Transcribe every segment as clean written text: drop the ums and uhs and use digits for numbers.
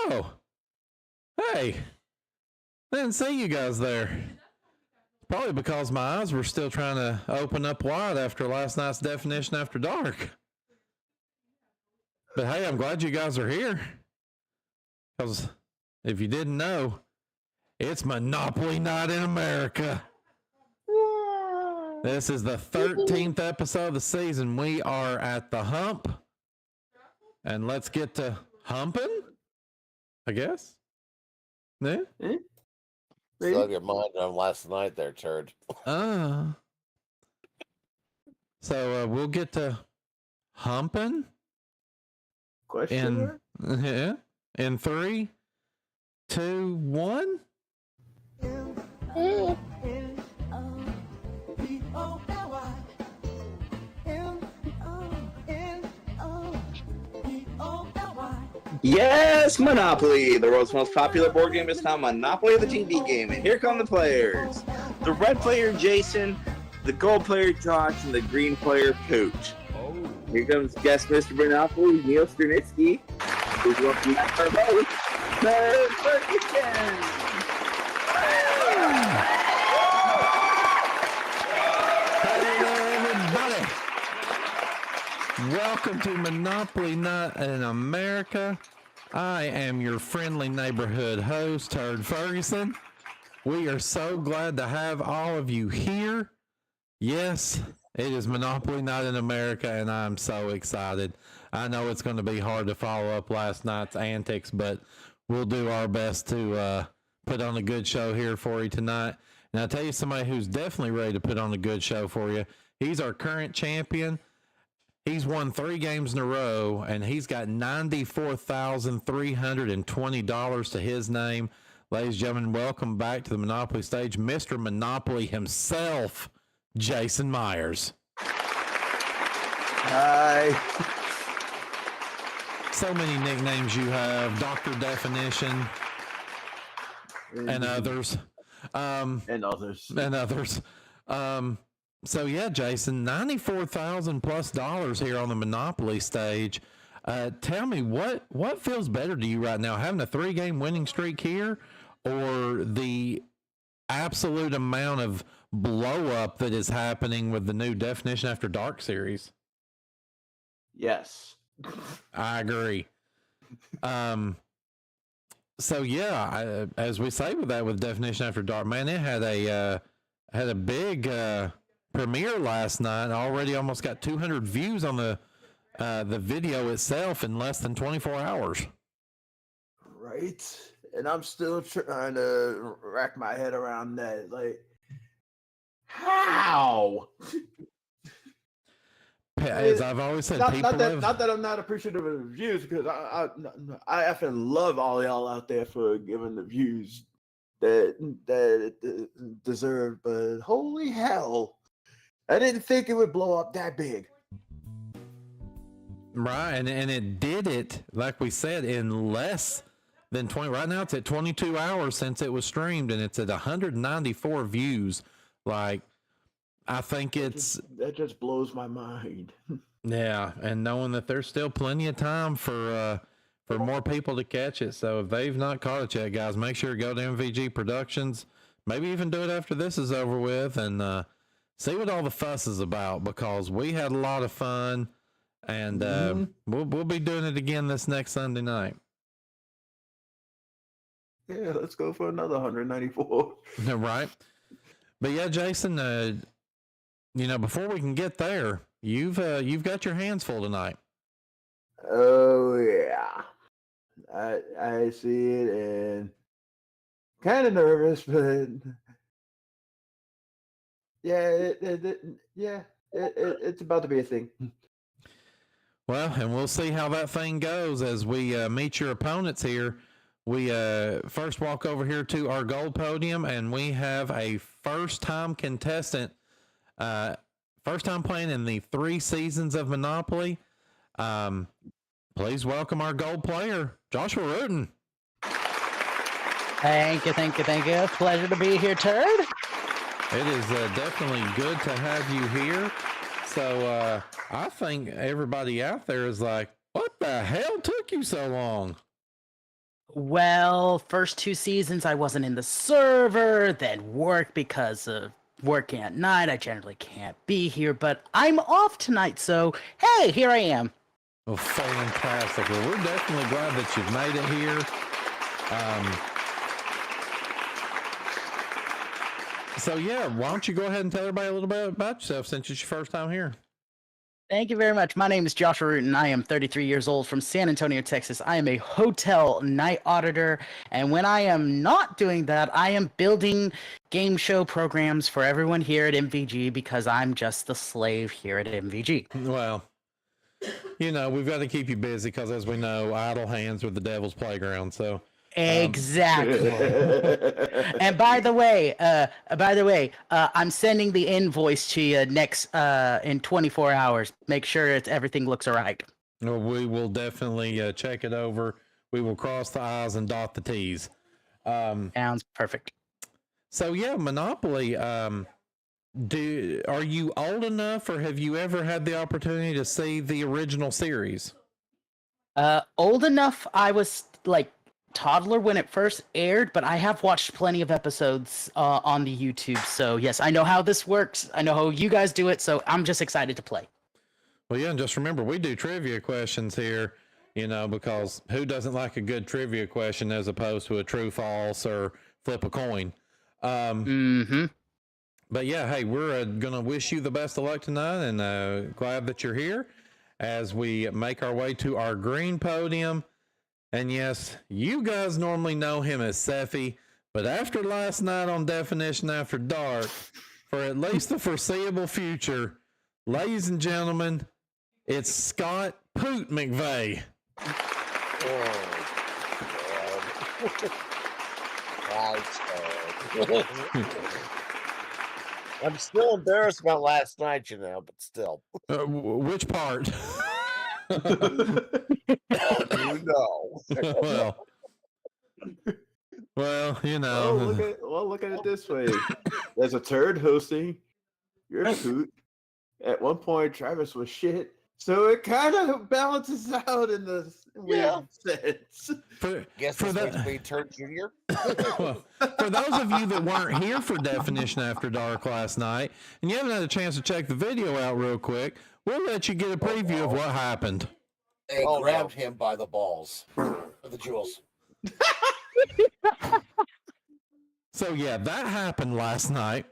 Oh, hey, I didn't see you guys there. Probably because my eyes were still trying to open up wide after last night's Definition After Dark. But hey, I'm glad you guys are here. Because if you didn't know, it's Monopoly Night in America. This is the 13th episode of the season. We are at the hump. And let's get to humping, I guess. Yeah. Still your mind on last night there, turd. So we'll get to humping. Question mark? Yeah. In 3, 2, 1. Yes, Monopoly! The world's most popular board game is now Monopoly the TV game, and here come the players. The red player, Jason, the gold player, Josh, and the green player, Pooch. Here comes guest Mr. Monopoly, Neil Sternitsky. Who's welcome back our host, Meyers Ferguson. Welcome to Monopoly Night in America. I am your friendly neighborhood host, Turd Ferguson. We are so glad to have all of you here. Yes, it is Monopoly Night in America, and I'm so excited. I know it's going to be hard to follow up last night's antics, but we'll do our best to put on a good show here for you tonight. And I'll tell you somebody who's definitely ready to put on a good show for you. He's our current champion. He's won 3 games in a row, and he's got $94,320 to his name. Ladies and gentlemen, welcome back to the Monopoly stage, Mr. Monopoly himself, Jason Meyers. Hi. So many nicknames you have, Dr. Definition, and others. And others. So yeah, Jason, $94,000+ here on the Monopoly stage. Tell me what feels better to you right now, having a 3-game winning streak here, or the absolute amount of blow up that is happening with the new Definition After Dark series? Yes, I agree. So yeah, as we say with Definition After Dark, man, it had a big premiere last night. Already almost got 200 views on the video itself in less than 24 hours. Right. And I'm still trying to rack my head around that. Like, how? As I've always said, not that I'm not appreciative of the views, because I effing love all y'all out there for giving the views that it deserved, but holy hell, I didn't think it would blow up that big. Right, and it did it, like we said, in less than 20. Right now it's at 22 hours since it was streamed, and it's at 194 views. Like, I think that just blows my mind. Yeah, and knowing that there's still plenty of time for more people to catch it. So if they've not caught it yet, guys, make sure to go to MVG Productions. Maybe even do it after this is over with, and see what all the fuss is about, because we had a lot of fun, and we'll be doing it again this next Sunday night. Yeah, let's go for another 194. Right. But yeah, Jason, before we can get there, you've got your hands full tonight. Oh yeah, I see it, and kind of nervous, but yeah, it's about to be a thing. Well, and we'll see how that thing goes as we meet your opponents here. We first walk over here to our gold podium, and we have a first-time contestant, first time playing in the 3 seasons of Monopoly. Please welcome our gold player, Joshua Rutan. Thank you. Pleasure to be here, Turd. It is definitely good to have you here. So I think everybody out there is like, what the hell took you so long? Well, first 2 seasons I wasn't in the server, then work because of working at night. I generally can't be here, but I'm off tonight, so hey, here I am. Well, fantastic. Well, we're definitely glad that you've made it here. So yeah, why don't you go ahead and tell everybody a little bit about yourself since it's your first time here? Thank you very much. My name is Joshua Root, and I am 33 years old from San Antonio, Texas. I am a hotel night auditor, and when I am not doing that, I am building game show programs for everyone here at MVG because I'm just the slave here at MVG. Well, you know, we've got to keep you busy because, as we know, idle hands with the devil's playground. So Exactly. And by the way, I'm sending the invoice to you next in 24 hours. Make sure everything looks all right. well, we will definitely check it over. We will cross the I's and dot the T's. Sounds perfect. So yeah, Monopoly. Are you old enough, or have you ever had the opportunity to see the original series? Old enough, I was like toddler when it first aired, but I have watched plenty of episodes on the YouTube. So yes, I know how this works. I know how you guys do it. So I'm just excited to play. Well, yeah, and just remember, we do trivia questions here, you know, because who doesn't like a good trivia question as opposed to a true, false, or flip a coin? But yeah, hey, we're going to wish you the best of luck tonight, and glad that you're here as we make our way to our green podium. And yes, you guys normally know him as Seffi, but after last night on Definition After Dark, for at least the foreseeable future, ladies and gentlemen, it's Scott Poot McVeigh. I'm still embarrassed about last night, you know, but still. Which part? You know. well, you know. Look at it this way. There's a turd hosting. You're a poot. At one point, Travis was shit. So it kind of balances out in the weird sense. Guess this makes me Turd Junior. Well, for those of you that weren't here for Definition After Dark last night, and you haven't had a chance to check the video out real quick, we'll let you get a preview of what happened. They grabbed him by the balls for the jewels. So yeah, that happened last night.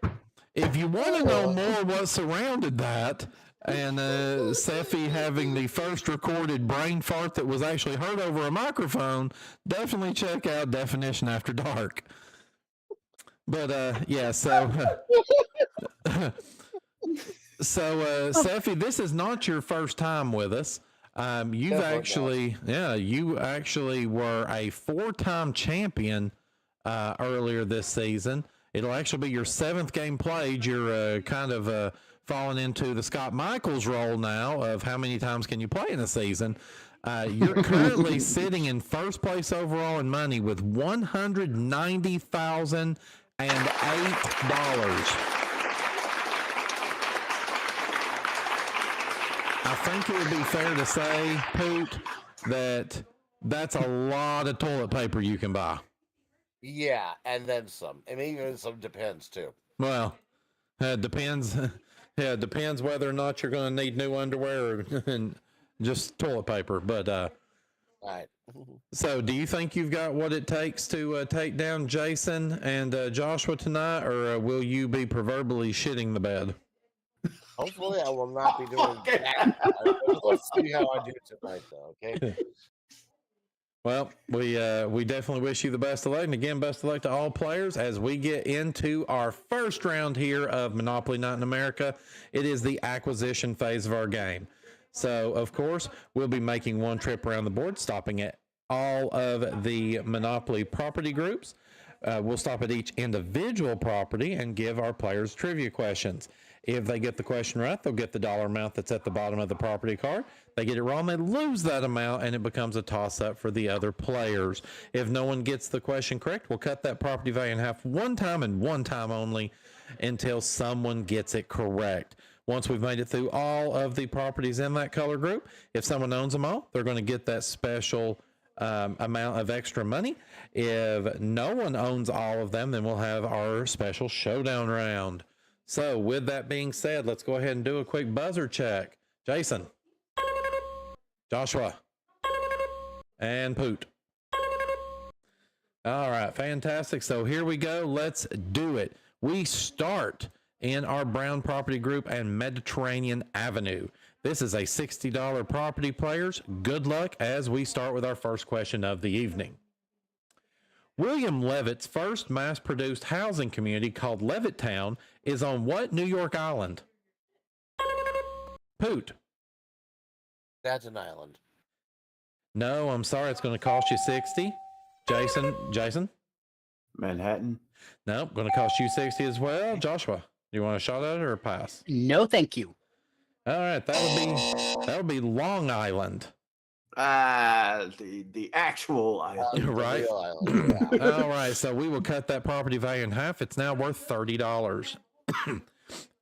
If you want to know more what surrounded that, and Seffi having the first recorded brain fart that was actually heard over a microphone, definitely check out Definition After Dark. But yeah, so Seffi, this is not your first time with us. You actually were a 4-time champion earlier this season. It'll actually be your 7th game played. You're kind of falling into the Scott Michaels role now of how many times can you play in a season. You're currently sitting in first place overall in money with $190,008. I think it would be fair to say, Poot, that that's a lot of toilet paper you can buy. Yeah, and then some. And even some depends, too. Well, it depends. Yeah, it depends whether or not you're going to need new underwear or just toilet paper. But all right. So, do you think you've got what it takes to take down Jason and Joshua tonight, or will you be proverbially shitting the bed? Hopefully, I will not be doing that. Let's see how I do tonight, though. Okay. Well, we definitely wish you the best of luck. And again, best of luck to all players as we get into our first round here of Monopoly Night in America. It is the acquisition phase of our game. So, of course, we'll be making one trip around the board, stopping at all of the Monopoly property groups. We'll stop at each individual property and give our players trivia questions. If they get the question right, they'll get the dollar amount that's at the bottom of the property card. They get it wrong, they lose that amount, and it becomes a toss-up for the other players. If no one gets the question correct, we'll cut that property value in half one time and one time only until someone gets it correct. Once we've made it through all of the properties in that color group, if someone owns them all, they're going to get that special amount of extra money. If no one owns all of them, then we'll have our special showdown round. So with that being said, let's go ahead and do a quick buzzer check. Jason, Joshua, and Poot. All right, fantastic. So here we go. Let's do it. We start in our Brown Property Group and Mediterranean Avenue. This is a $60 property, players. Good luck as we start with our first question of the evening. William Levitt's first mass-produced housing community called Levittown is on what New York island? Poot. Staten Island. No, I'm sorry. It's going to cost you 60. Jason? Manhattan. No, going to cost you 60 as well. Joshua, you want a shot at it or a pass? No, thank you. All right, that would be Long Island. The actual island. Right. Real island, yeah. All right, so we will cut that property value in half. It's now worth $30.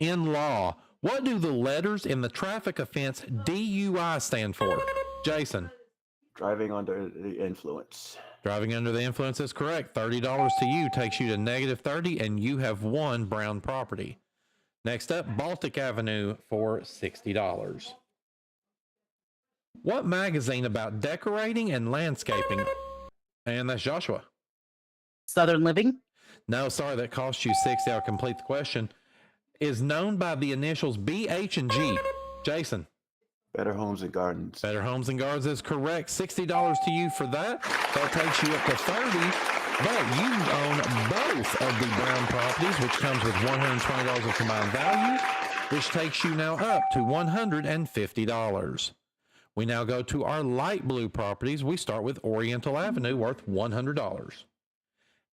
In law, what do the letters in the traffic offense DUI stand for? Jason. Driving under the influence. Driving under the influence is correct. $30 to you takes you to -30, and you have won Brown property. Next up, Baltic Avenue for $60. What magazine about decorating and landscaping? And that's Joshua. Southern Living. No, sorry, that cost you 60. I'll complete the question. Is known by the initials B, H, and G. Jason. Better Homes and Gardens. Better Homes and Gardens is correct. $60 to you for that. That takes you up to 30. But you own both of the Brown properties, which comes with $120 of combined value, which takes you now up to $150. We now go to our light blue properties. We start with Oriental Avenue, worth $100.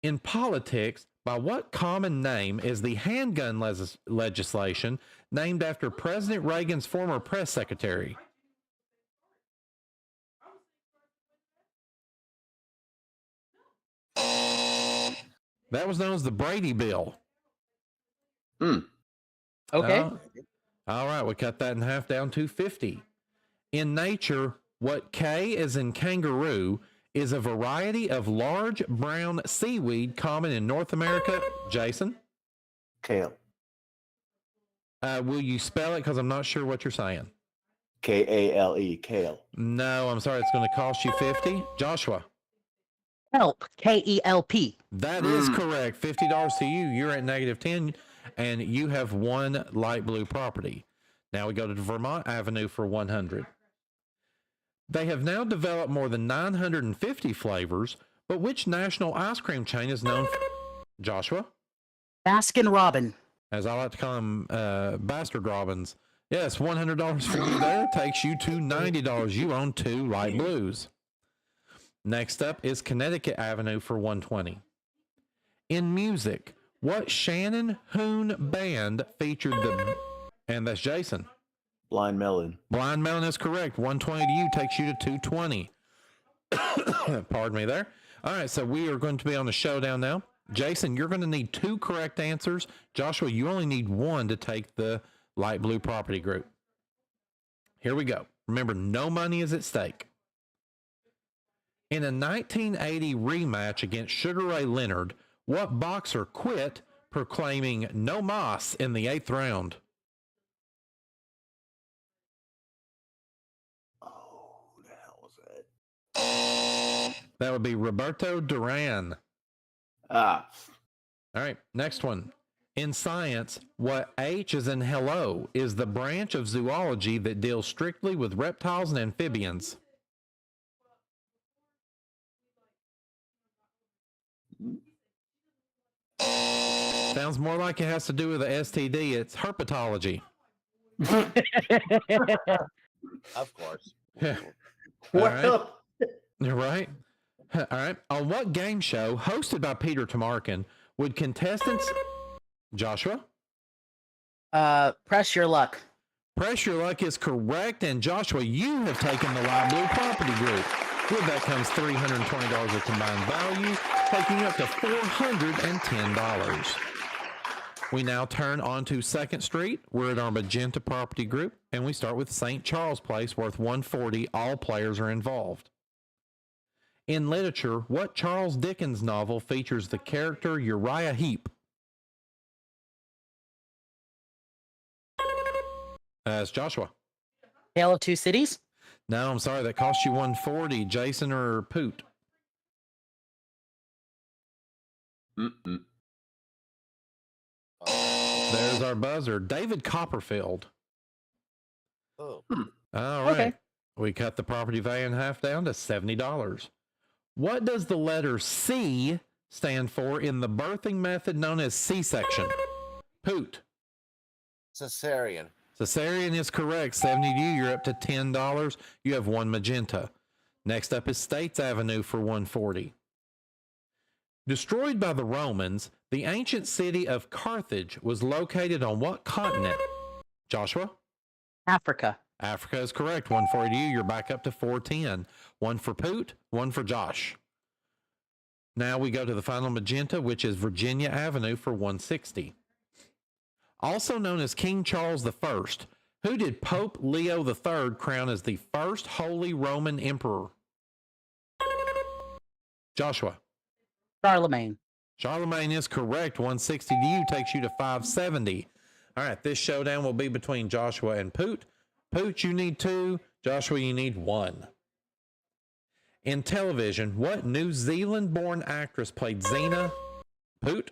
In politics, by what common name is the handgun legislation named after President Reagan's former press secretary? That was known as the Brady Bill. Okay. All right, we cut that in half down to 50. In nature, what K is in kangaroo is a variety of large brown seaweed common in North America. Jason? Kale. Will you spell it? Because I'm not sure what you're saying. Kale. Kale. No, I'm sorry. It's going to cost you 50. Joshua? Kelp. KELP. That is correct. $50 to you. You're at -10, and you have one light blue property. Now we go to Vermont Avenue for 100. They have now developed more than 950 flavors, but which national ice cream chain is known for? Joshua? Baskin Robin. As I like to call them, Bastard Robbins. Yes, $100 for you there. Takes you to $90. You own two light blues. Next up is Connecticut Avenue for 120. In music, what Shannon Hoon band featured the... And that's Jason. Blind Melon. Blind Melon is correct. 120 to you takes you to 220. Pardon me there. All right, so we are going to be on the showdown now. Jason, you're going to need 2 correct answers. Joshua, you only need 1 to take the light blue property group. Here we go. Remember, no money is at stake. In a 1980 rematch against Sugar Ray Leonard, what boxer quit, proclaiming no mas in the 8th round? Oh, who the hell was that? That would be Roberto Duran. Ah. All right, next one. In science, what H is in hello is the branch of zoology that deals strictly with reptiles and amphibians. Sounds more like it has to do with the STD. It's herpetology. Of course. Yeah. What All right. Right. All right. On what game show hosted by Peter Tamarkin would contestants... Joshua? Press Your Luck. Press Your Luck is correct. And Joshua, you have taken the light blue property group. With that comes $320 of combined value, taking you up to $410. We now turn on to 2nd Street. We're at our magenta property group, and we start with St. Charles Place, worth $140. All players are involved. In literature, what Charles Dickens novel features the character Uriah Heep? That's Joshua. Tale of Two Cities? No, I'm sorry. That cost you 140. Jason or Poot? Mm-mm. There's our buzzer. David Copperfield. Oh. All right. Okay. We cut the property value in half down to $70. What does the letter C stand for in the birthing method known as C-section? Poot. Cesarean. Cesarean is correct. 70 to you. You're up to $10. You have one magenta. Next up is States Avenue for 140. Destroyed by the Romans, the ancient city of Carthage was located on what continent? Joshua? Africa. Africa is correct. 140 to you. You're back up to 410. One for Poot, one for Josh. Now we go to the final magenta, which is Virginia Avenue for 160. Also known as King Charles I, who did Pope Leo III crown as the first Holy Roman Emperor? Joshua. Charlemagne. Charlemagne is correct. 160 to you takes you to 570. All right, this showdown will be between Joshua and Poot. Poot, you need 2. Joshua, you need 1. In television, what New Zealand-born actress played Xena? Poot?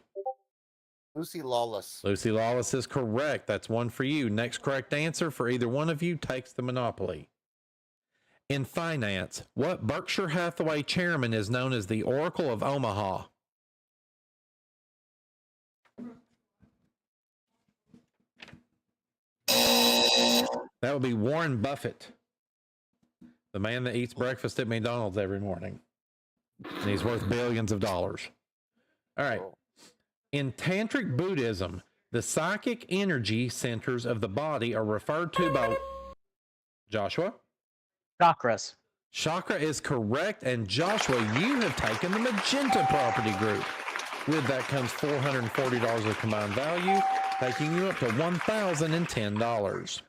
Lucy Lawless. Lucy Lawless is correct. That's 1 for you. Next correct answer for either one of you takes the monopoly. In finance, what Berkshire Hathaway chairman is known as the Oracle of Omaha? That would be Warren Buffett, the man that eats breakfast at McDonald's every morning. And he's worth billions of dollars. All right. In Tantric Buddhism, the psychic energy centers of the body are referred to by Joshua? Chakras. Chakra is correct. And Joshua, you have taken the magenta property group. With that comes $440 of combined value, taking you up to $1,010.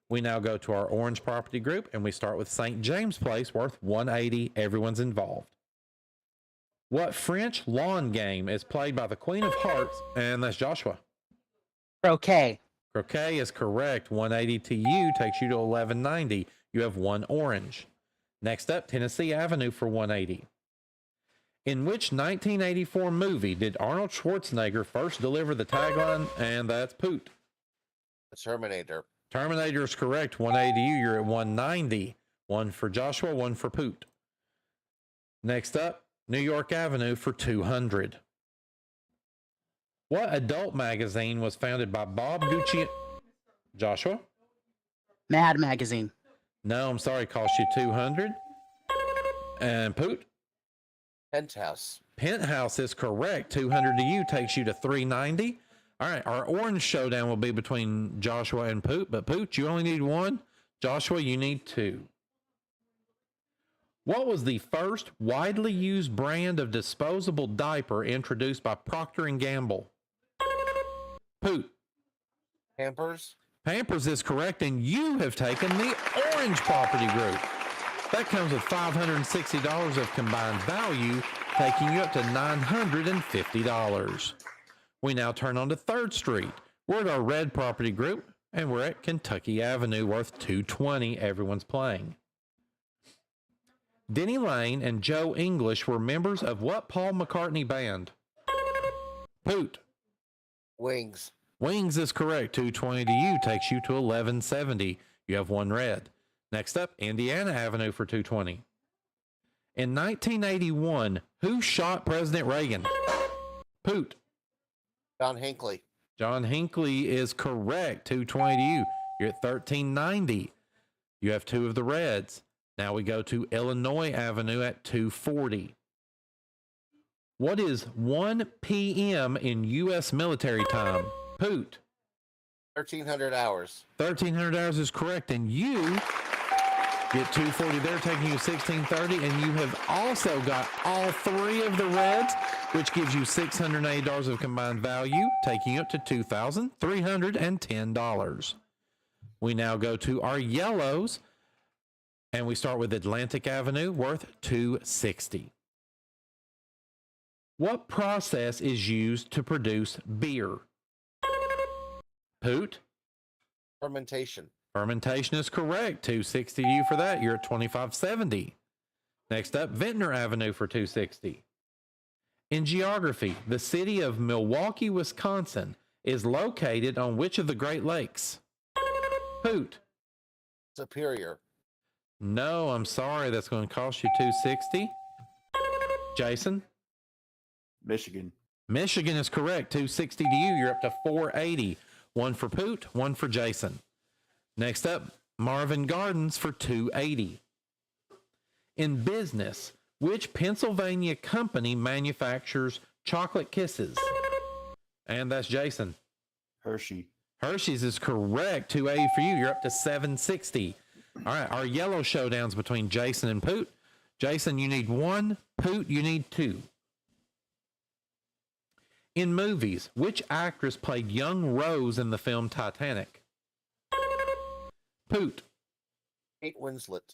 We now go to our orange property group, and we start with St. James Place, worth $180. Everyone's involved. What French lawn game is played by the Queen of Hearts? And that's Joshua. Croquet. Croquet is correct. 180 to you takes you to 1190. You have 1 orange. Next up, Tennessee Avenue for 180. In which 1984 movie did Arnold Schwarzenegger first deliver the tagline? And that's Poot. The Terminator. Terminator is correct. 180 to you. You're at 190. 1 for Joshua, 1 for Poot. Next up, New York Avenue for 200. What adult magazine was founded by Bob Gucci? Joshua? Mad Magazine. No, I'm sorry. Cost you 200. And Poot? Penthouse. Penthouse is correct. 200 to you takes you to 390. All right, our orange showdown will be between Joshua and Poot, but Poot, you only need 1. Joshua, you need 2. What was the first widely used brand of disposable diaper introduced by Procter & Gamble? Poot. Pampers. Pampers is correct, and you have taken the orange property group. That comes with $560 of combined value, taking you up to $950. We now turn on to 3rd Street. We're at our red property group, and we're at Kentucky Avenue, worth $220. Everyone's playing. Denny Lane and Joe English were members of what Paul McCartney band? Poot. Wings. Wings is correct. 220 to you takes you to 1170. You have 1 red. Next up, Indiana Avenue for 220. In 1981, who shot President Reagan? Poot. John Hinckley. John Hinckley is correct. 220 to you. You're at 1390. You have 2 of the reds. Now we go to Illinois Avenue at 240. What is 1 p.m. in U.S. military time? Poot. 1,300 hours. 1,300 hours is correct. And you get 240 there, taking you 1630. And you have also got all 3 of the reds, which gives you $680 of combined value, taking you up to $2,310. We now go to our yellows. And we start with Atlantic Avenue, worth $260. What process is used to produce beer? Poot? Fermentation. Fermentation is correct. $260 to you for that. You're at $25.70. Next up, Ventnor Avenue for $260. In geography, the city of Milwaukee, Wisconsin is located on which of the Great Lakes? Poot? Superior. No, I'm sorry. That's going to cost you $260. Jason? Michigan. Michigan is correct. $260 to you. You're up to $480. One for Poot, one for Jason. Next up, Marvin Gardens for $280. In business, which Pennsylvania company manufactures chocolate kisses? And that's Jason. Hershey. Hershey's is correct. $280 for you. You're up to $760. All right, our yellow showdowns between Jason and Poot. Jason, you need 1. Poot, you need 2. In movies, which actress played young Rose in the film Titanic? Poot. Kate Winslet.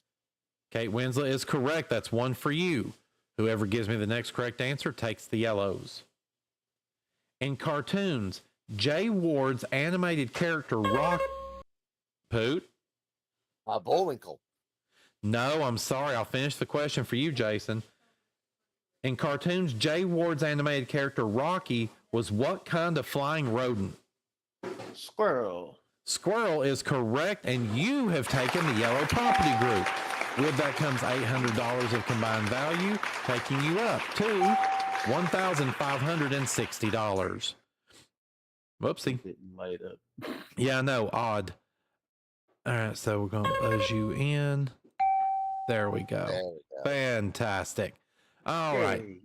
Kate Winslet is correct. That's 1 for you. Whoever gives me the next correct answer takes the yellows. In cartoons, Jay Ward's animated character Rock. Poot. Bullwinkle. No, I'm sorry. I'll finish the question for you, Jason. In cartoons, Jay Ward's animated character Rocky was what kind of flying rodent? Squirrel. Squirrel is correct, and you have taken the yellow property group. With that comes $800 of combined value, taking you up to $1,560. Whoopsie. Didn't light up. Yeah, I know. Odd. All right, so we're going to buzz you in. There we go. There we go. Fantastic. All right.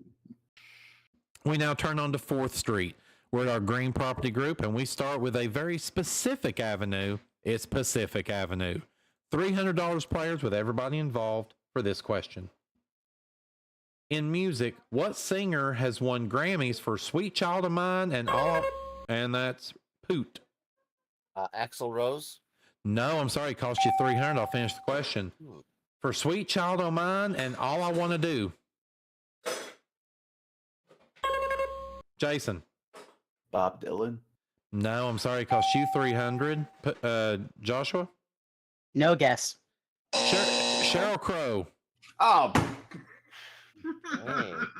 We now turn on to 4th Street. We're at our green property group, and we start with a very specific avenue. It's Pacific Avenue. $300 players with everybody involved for this question. In music, what singer has won Grammys for Sweet Child of Mine and all? And that's Poot. Axl Rose. No, I'm sorry. It cost you $300. I'll finish the question. For Sweet Child of Mine and All I Want to Do. Jason. Bob Dylan. No, I'm sorry. It cost you $300. Joshua. No guess. Sheryl Crow. Oh,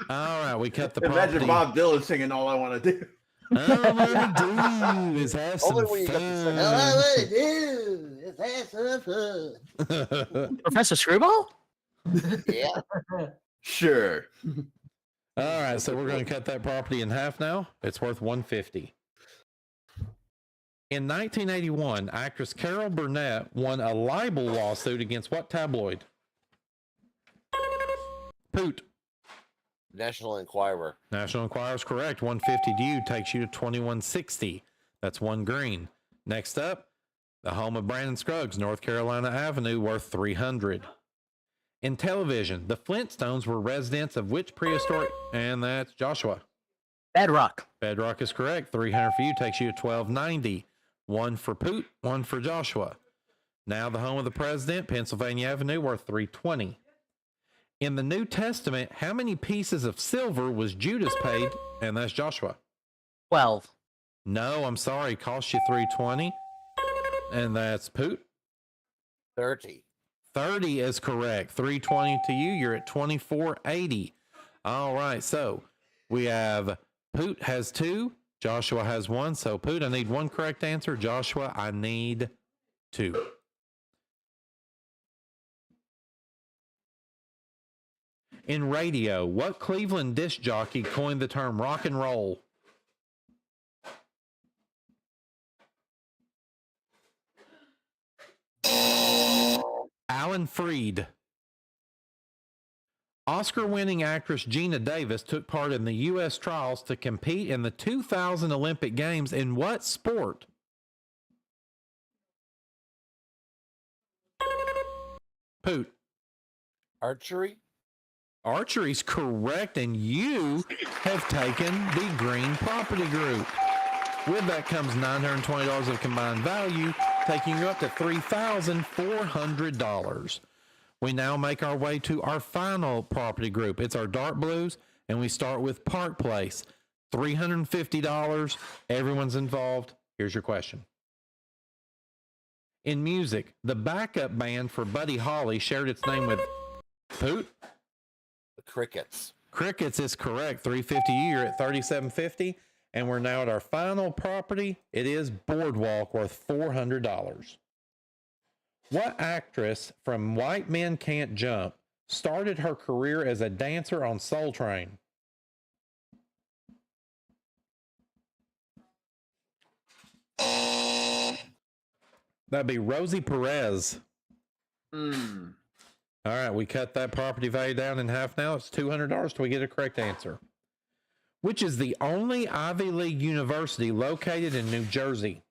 All right, we cut the imagine property. Bob Dylan singing "All I Want to Do." All I want to do is have some Only when you got the fun. Professor Screwball? Yeah. Sure. All right, so we're going to cut that property in half now. It's worth $150. In 1981, actress Carol Burnett won a libel lawsuit against what tabloid? Poot. National Enquirer. National Enquirer is correct. 150 to you takes you to 2160. That's 1 green. Next up, the home of Brandon Scruggs, North Carolina Avenue, worth $300. In television, the Flintstones were residents of which prehistoric? And that's Joshua. Bedrock. Bedrock is correct. 300 for you takes you to 1290. 1 for Poot, 1 for Joshua. Now the home of the president, Pennsylvania Avenue, worth $320. In the New Testament, how many pieces of silver was Judas paid? And that's Joshua. 12. No, I'm sorry. Cost you $320. And that's Poot. 30. 30 is correct. $320 to you. You're at $24.80. All right. So we have Poot has 2. Joshua has 1. So Poot, I need 1 correct answer. Joshua, I need 2. In radio, what Cleveland disc jockey coined the term rock and roll? Alan Freed. Oscar-winning actress Gina Davis took part in the U.S. trials to compete in the 2000 Olympic Games in what sport? Poot. Archery. Archery's correct, and you have taken the green property group. With that comes $920 of combined value, taking you up to $3,400. We now make our way to our final property group. It's our dark blues, and we start with Park Place. $350. Everyone's involved. Here's your question. In music, the backup band for Buddy Holly shared its name with Poot. The Crickets. Crickets is correct. $350 a year at $37.50. And we're now at our final property. It is Boardwalk, worth $400. What actress from White Men Can't Jump started her career as a dancer on Soul Train? That'd be Rosie Perez. Hmm. All right, we cut that property value down in half now. It's $200 till we get a correct answer. Which is the only Ivy League university located in New Jersey?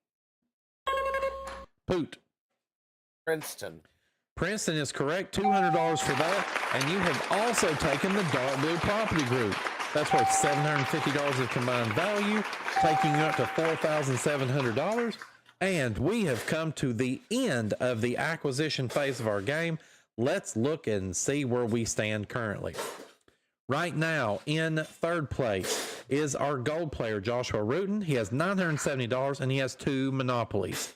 Poot. Princeton. Princeton is correct. $200 for that. And you have also taken the dark blue property group. That's worth $750 of combined value, taking you up to $4,700. And we have come to the end of the acquisition phase of our game. Let's look and see where we stand currently. Right now, in third place is our gold player, Joshua Rutan. He has $970, and he has 2 monopolies.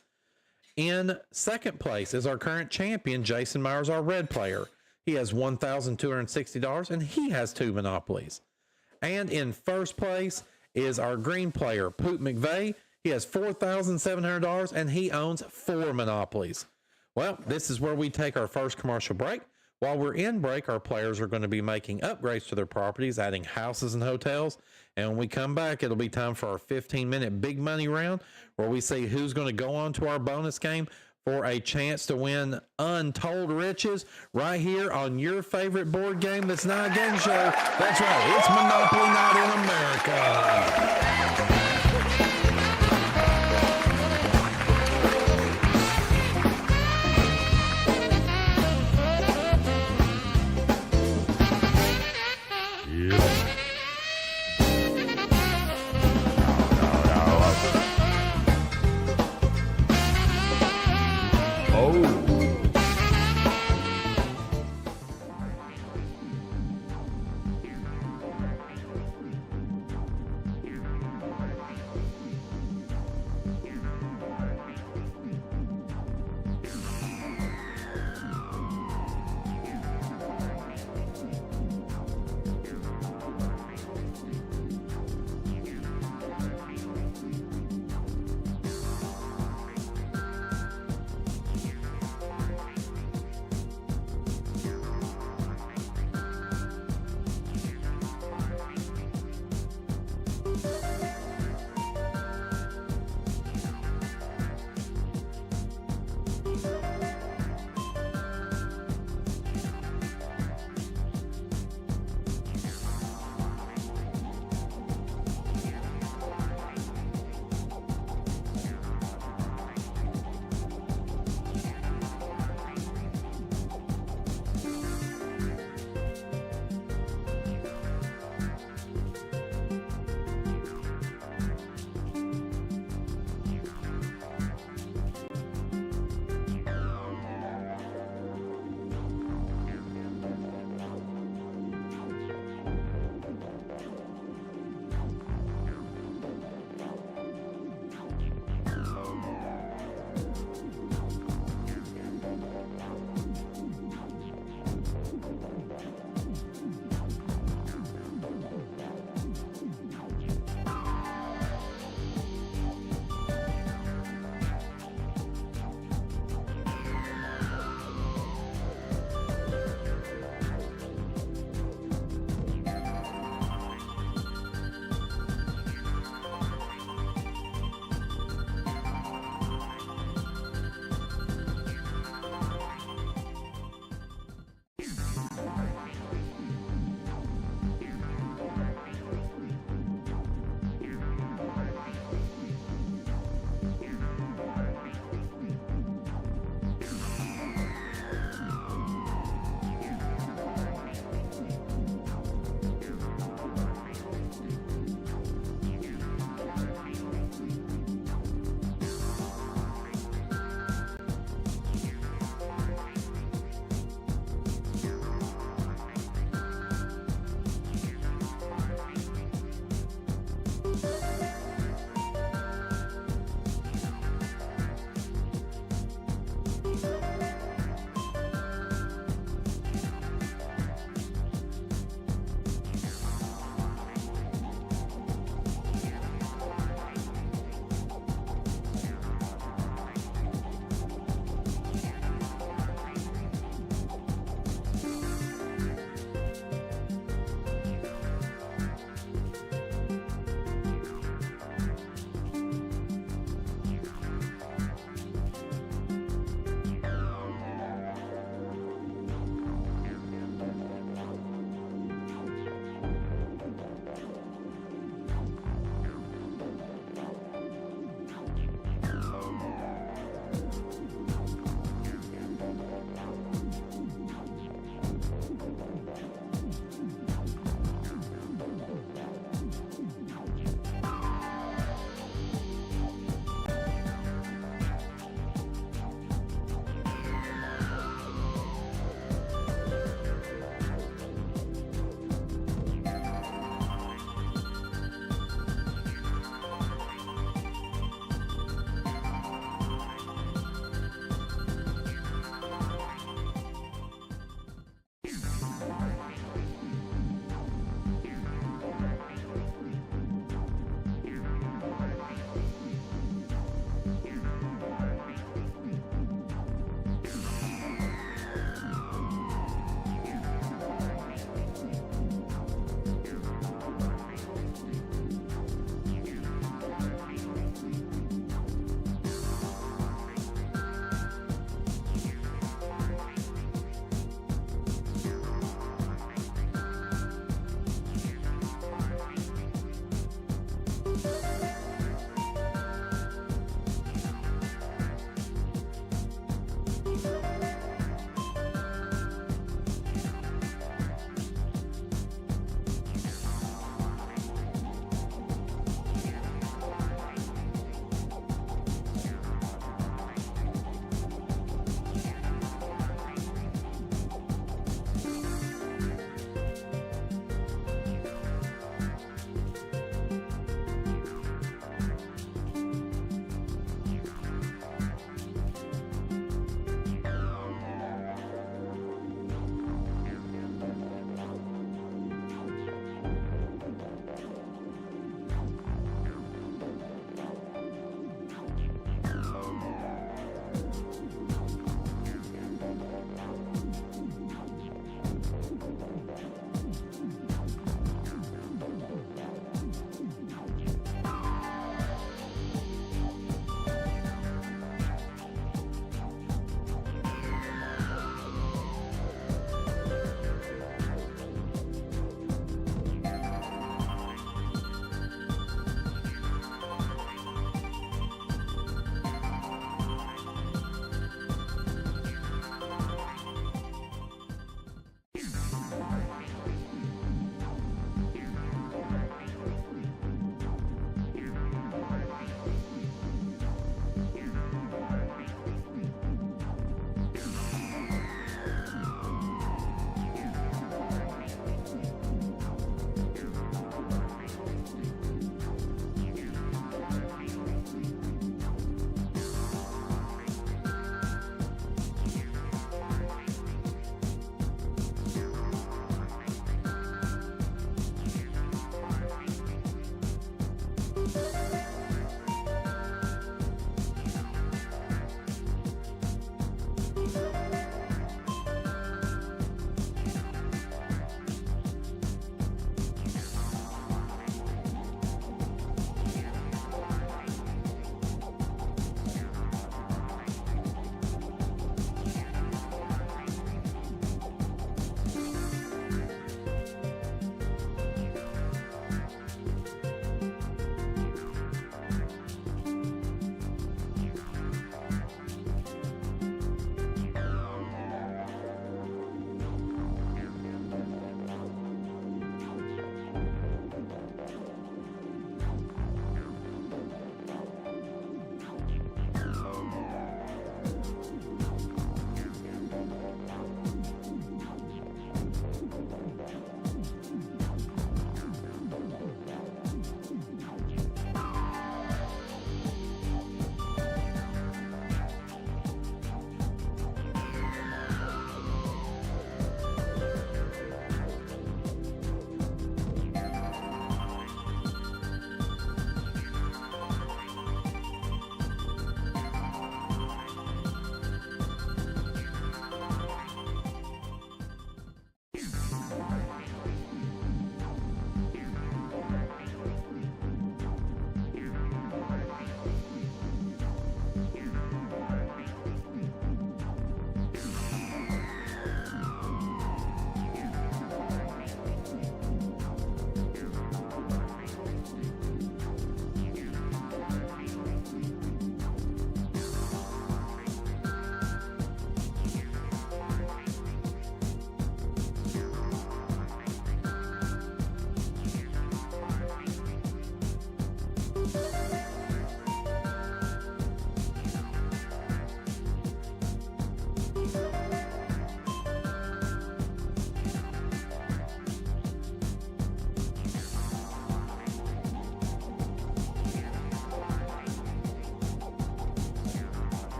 In second place is our current champion, Jason Meyers, our red player. He has $1,260, and he has 2 monopolies. And in first place is our green player, Poot McVeigh. He has $4,700, and he owns 4 monopolies. Well, this is where we take our first commercial break. While we're in break, our players are going to be making upgrades to their properties, adding houses and hotels. And when we come back, it'll be time for our 15-minute big money round, where we see who's going to go on to our bonus game for a chance to win untold riches right here on your favorite board game that's not a game show. That's right, it's Monopoly Night in America.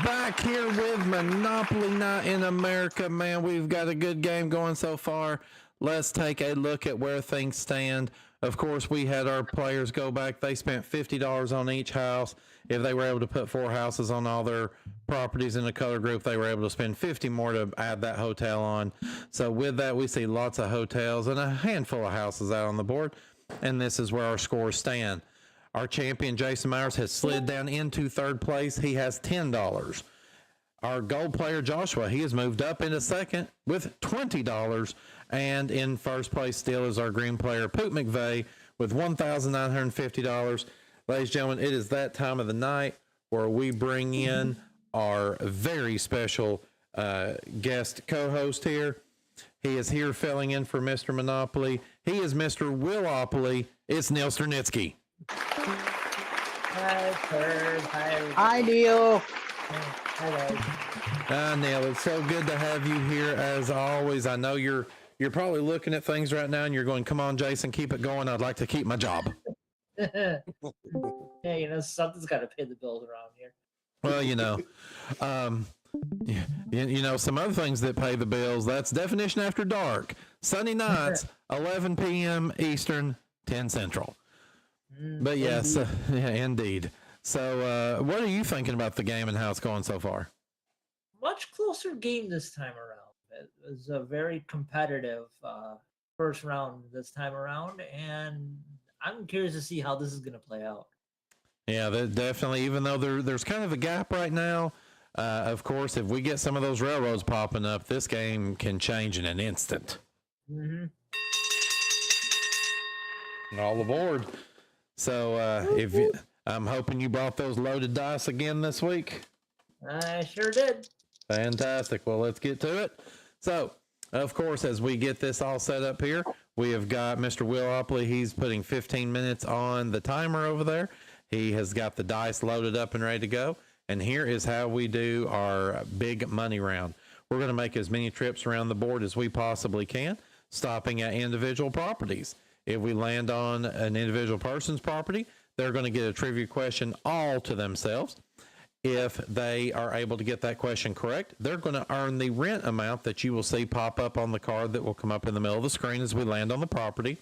back here with Monopoly Night in America. Man, we've got a good game going so far. Let's take a look at where things stand. Of course, we had our players go back. They spent $50 on each house. If they were able to put 4 houses on all their properties in the color group, they were able to spend 50 more to add that hotel on. So with that, we see lots of hotels and a handful of houses out on the board. And this is where our scores stand. Our champion, Jason Meyers, has slid down into third place. He has $10. Our gold player, Joshua, he has moved up into second with $20. And in first place still is our green player, Poot McVeigh, with $1,950. Ladies and gentlemen, it is that time of the night where we bring in our very special guest co-host here. He is here filling in for Mr. Monopoly. He is Mr. Willopoly. It's Neil Sternitsky. Hi, Kurt. Hi, Neil. Hi, guys. Neil, it's so good to have you here as always. I know you're probably looking at things right now and you're going, come on, Jason, keep it going. I'd like to keep my job. Hey, something's got to pay the bills around here. Well, some other things that pay the bills, that's Definition After Dark. Sunday nights, 11 p.m. Eastern, 10 Central. But yes, indeed. So what are you thinking about the game and how it's going so far? Much closer game this time around. It was a very competitive first round this time around, and I'm curious to see how this is going to play out. Yeah, definitely. Even though there's kind of a gap right now, of course, if we get some of those railroads popping up, this game can change in an instant. Mm-hmm. All aboard. So I'm hoping you brought those loaded dice again this week. I sure did. Fantastic. Well, let's get to it. So, of course, as we get this all set up here, we have got Mr. Willopoly. He's putting 15 minutes on the timer over there. He has got the dice loaded up and ready to go. And here is how we do our big money round. We're going to make as many trips around the board as we possibly can, stopping at individual properties. If we land on an individual person's property, they're going to get a trivia question all to themselves. If they are able to get that question correct, they're going to earn the rent amount that you will see pop up on the card that will come up in the middle of the screen as we land on the property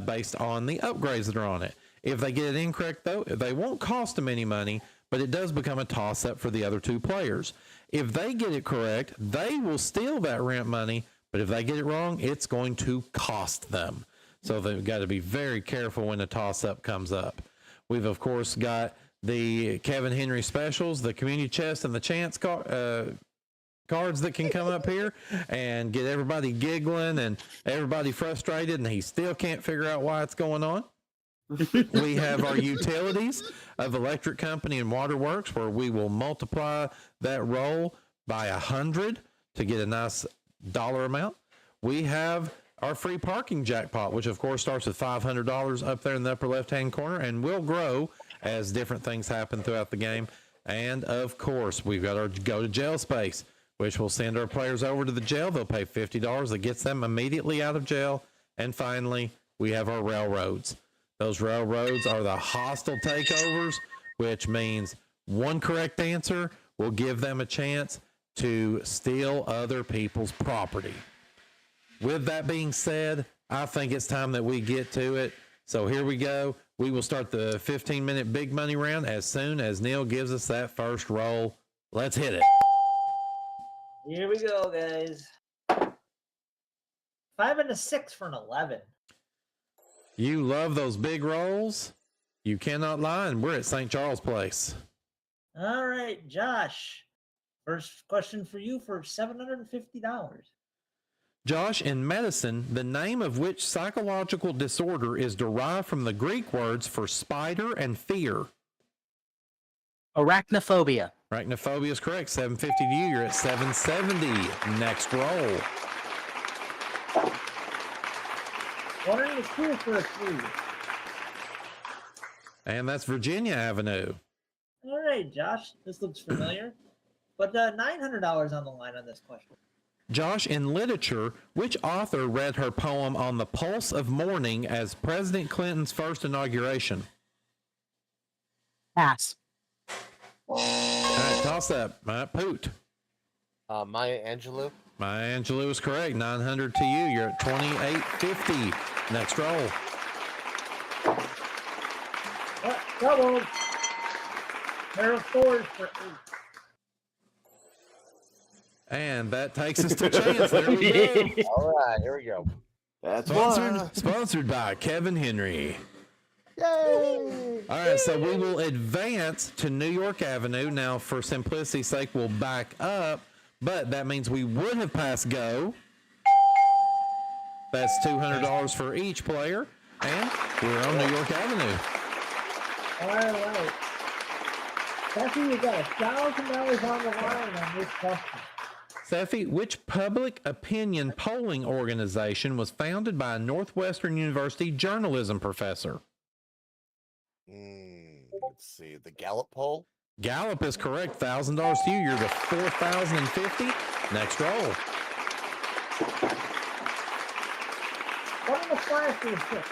based on the upgrades that are on it. If they get it incorrect, though, they won't cost them any money, but it does become a toss-up for the other two players. If they get it correct, they will steal that rent money, but if they get it wrong, it's going to cost them. So they've got to be very careful when the toss-up comes up. We've, of course, got the Kevin Henry specials, the community chest, and the chance cards that can come up here and get everybody giggling and everybody frustrated, and he still can't figure out why it's going on. We have our utilities of electric company and waterworks, where we will multiply that roll by 100 to get a nice dollar amount. We have our free parking jackpot, which of course starts with $500 up there in the upper left-hand corner and will grow as different things happen throughout the game. And of course, we've got our go to jail space, which will send our players over to the jail. They'll pay $50. That gets them immediately out of jail. And finally, we have our railroads. Those railroads are the hostile takeovers, which means one correct answer will give them a chance to steal other people's property. With that being said, I think it's time that we get to it. So here we go. We will start the 15-minute big money round as soon as Neil gives us that first roll. Let's hit it. Here we go, guys. 5 and a 6 for an 11. You love those big rolls. You cannot lie, and we're at St. Charles Place. All right, Josh. First question for you for $750. Josh, in medicine, the name of which psychological disorder is derived from the Greek words for spider and fear? Arachnophobia. Arachnophobia is correct. $750 to you. You're at $770. Next roll. 102 for a 3. And that's Virginia Avenue. All right, Josh. This looks familiar. But $900 on the line on this question. Josh, in literature, which author read her poem On the Pulse of Morning as President Clinton's first inauguration? Pass. All right, toss up. Poot. Maya Angelou. Maya Angelou is correct. 900 to you. You're at 2850. Next roll. Double. Pair of fours for 8. And that takes us to chance. There we go. All right, here we go. That's one. Sponsored by Kevin Henry. Yay! All right, so we will advance to New York Avenue. Now, for simplicity's sake, we'll back up, but that means we would have passed go. That's $200 for each player, and we're on New York Avenue. All right. Steffi, we got $1,000 on the line on this question. Seffi, which public opinion polling organization was founded by a Northwestern University journalism professor? Let's see. The Gallup poll. Gallup is correct. $1,000 to you. You're to 4,050. Next roll. What in the flash is this?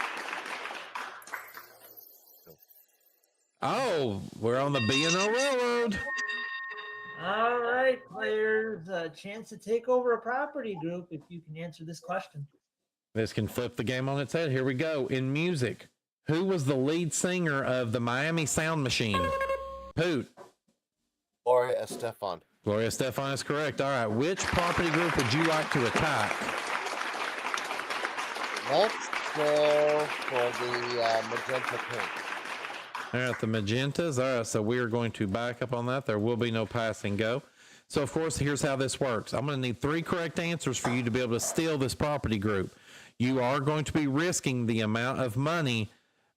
Oh, we're on the B&O Railroad. All right, players. A chance to take over a property group if you can answer this question. This can flip the game on its head. Here we go. In music, who was the lead singer of the Miami Sound Machine? Poot. Gloria Estefan. Gloria Estefan is correct. All right. Which property group would you like to attack? Let's go for the magenta pink. All right, the magentas. All right, so we are going to back up on that. There will be no passing go. So, of course, here's how this works. I'm going to need 3 correct answers for you to be able to steal this property group. You are going to be risking the amount of money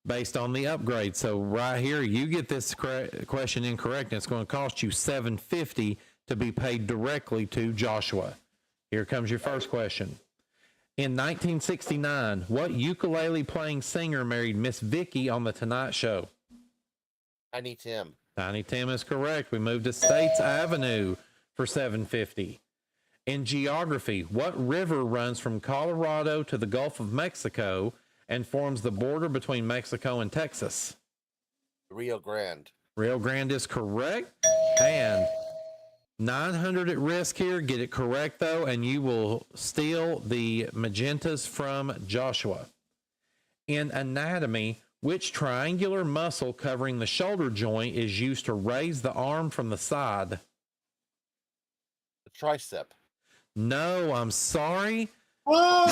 based on the upgrade. So, right here, you get this question incorrect, and it's going to cost you $750 to be paid directly to Joshua. Here comes your first question. In 1969, what ukulele-playing singer married Miss Vicky on The Tonight Show? Tiny Tim. Tiny Tim is correct. We moved to States Avenue for $750. In geography, what river runs from Colorado to the Gulf of Mexico and forms the border between Mexico and Texas? Rio Grande. Rio Grande is correct. And 900 at risk here. Get it correct, though, and you will steal the magentas from Joshua. In anatomy, which triangular muscle covering the shoulder joint is used to raise the arm from the side? The tricep. No, I'm sorry. That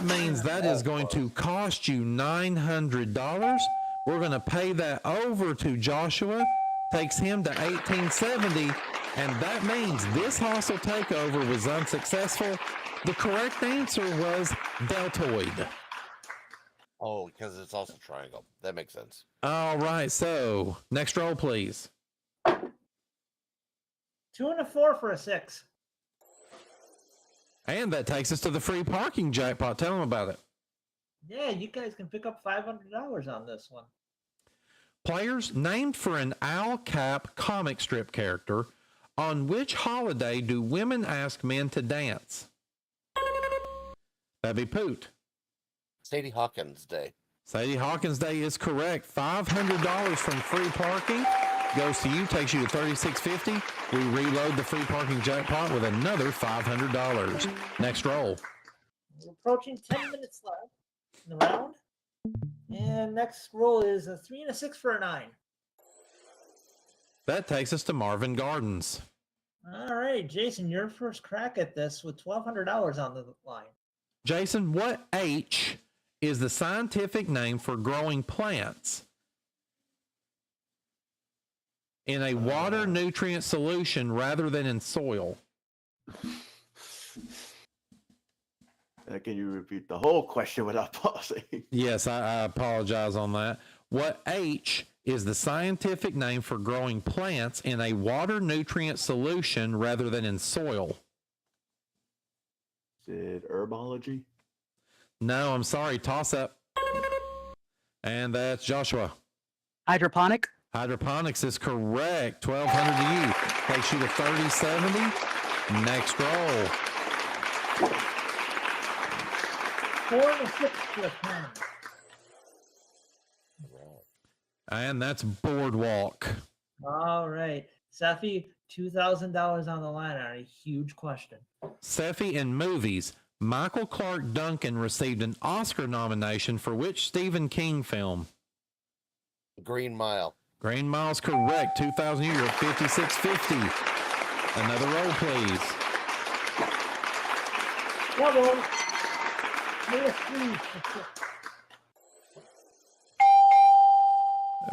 means that is going to cost you $900. We're going to pay that over to Joshua. Takes him to 1870. And that means this hostile takeover was unsuccessful. The correct answer was deltoid. Oh, because it's also triangle. That makes sense. All right, so next roll, please. 2 and a 4 for a 6. And that takes us to the free parking jackpot. Tell them about it. Yeah, you guys can pick up $500 on this one. Players named for an owl cap comic strip character. On which holiday do women ask men to dance? That'd be Poot. Sadie Hawkins Day. Sadie Hawkins Day is correct. $500 from free parking goes to you, takes you to $3,650. We reload the free parking jackpot with another $500. Next roll. We're approaching 10 minutes left in the round. And next roll is a 3 and a 6 for a 9. That takes us to Marvin Gardens. All right, Jason, your first crack at this with $1,200 on the line. Jason, what H is the scientific name for growing plants in a water nutrient solution rather than in soil? Can you repeat the whole question without pausing? Yes, I apologize on that. What H is the scientific name for growing plants in a water nutrient solution rather than in soil? Is it herbology? No, I'm sorry. Toss up. And that's Joshua. Hydroponic. Hydroponics is correct. $1,200 to you. Takes you to 3070. Next roll. 4 and a 6 for a 10. And that's Boardwalk. All right. Safi, $2,000 on the line on a huge question. Seffi, in movies, Michael Clark Duncan received an Oscar nomination for which Stephen King film? Green Mile. Green Mile's correct. 2,000 you're at 5650. Another roll, please. Double.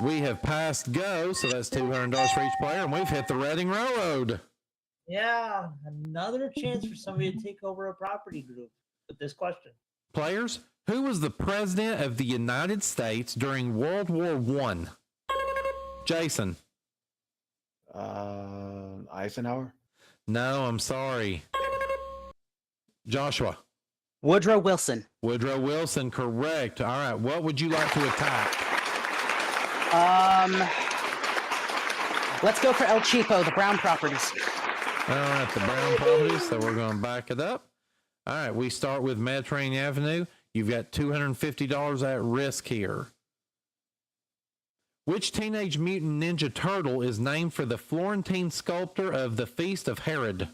We have passed go, so that's $200 for each player, and we've hit the Reading Railroad. Yeah, another chance for somebody to take over a property group with this question. Players, who was the president of the United States during World War I? Jason. Eisenhower. No, I'm sorry. Joshua. Woodrow Wilson. Woodrow Wilson, correct. All right, what would you like to attack? Let's go for El Cheapo, the Brown properties. All right, the Brown properties, so we're going to back it up. All right, we start with Mediterranean Avenue. You've got $250 at risk here. Which Teenage Mutant Ninja Turtle is named for the Florentine sculptor of the Feast of Herod?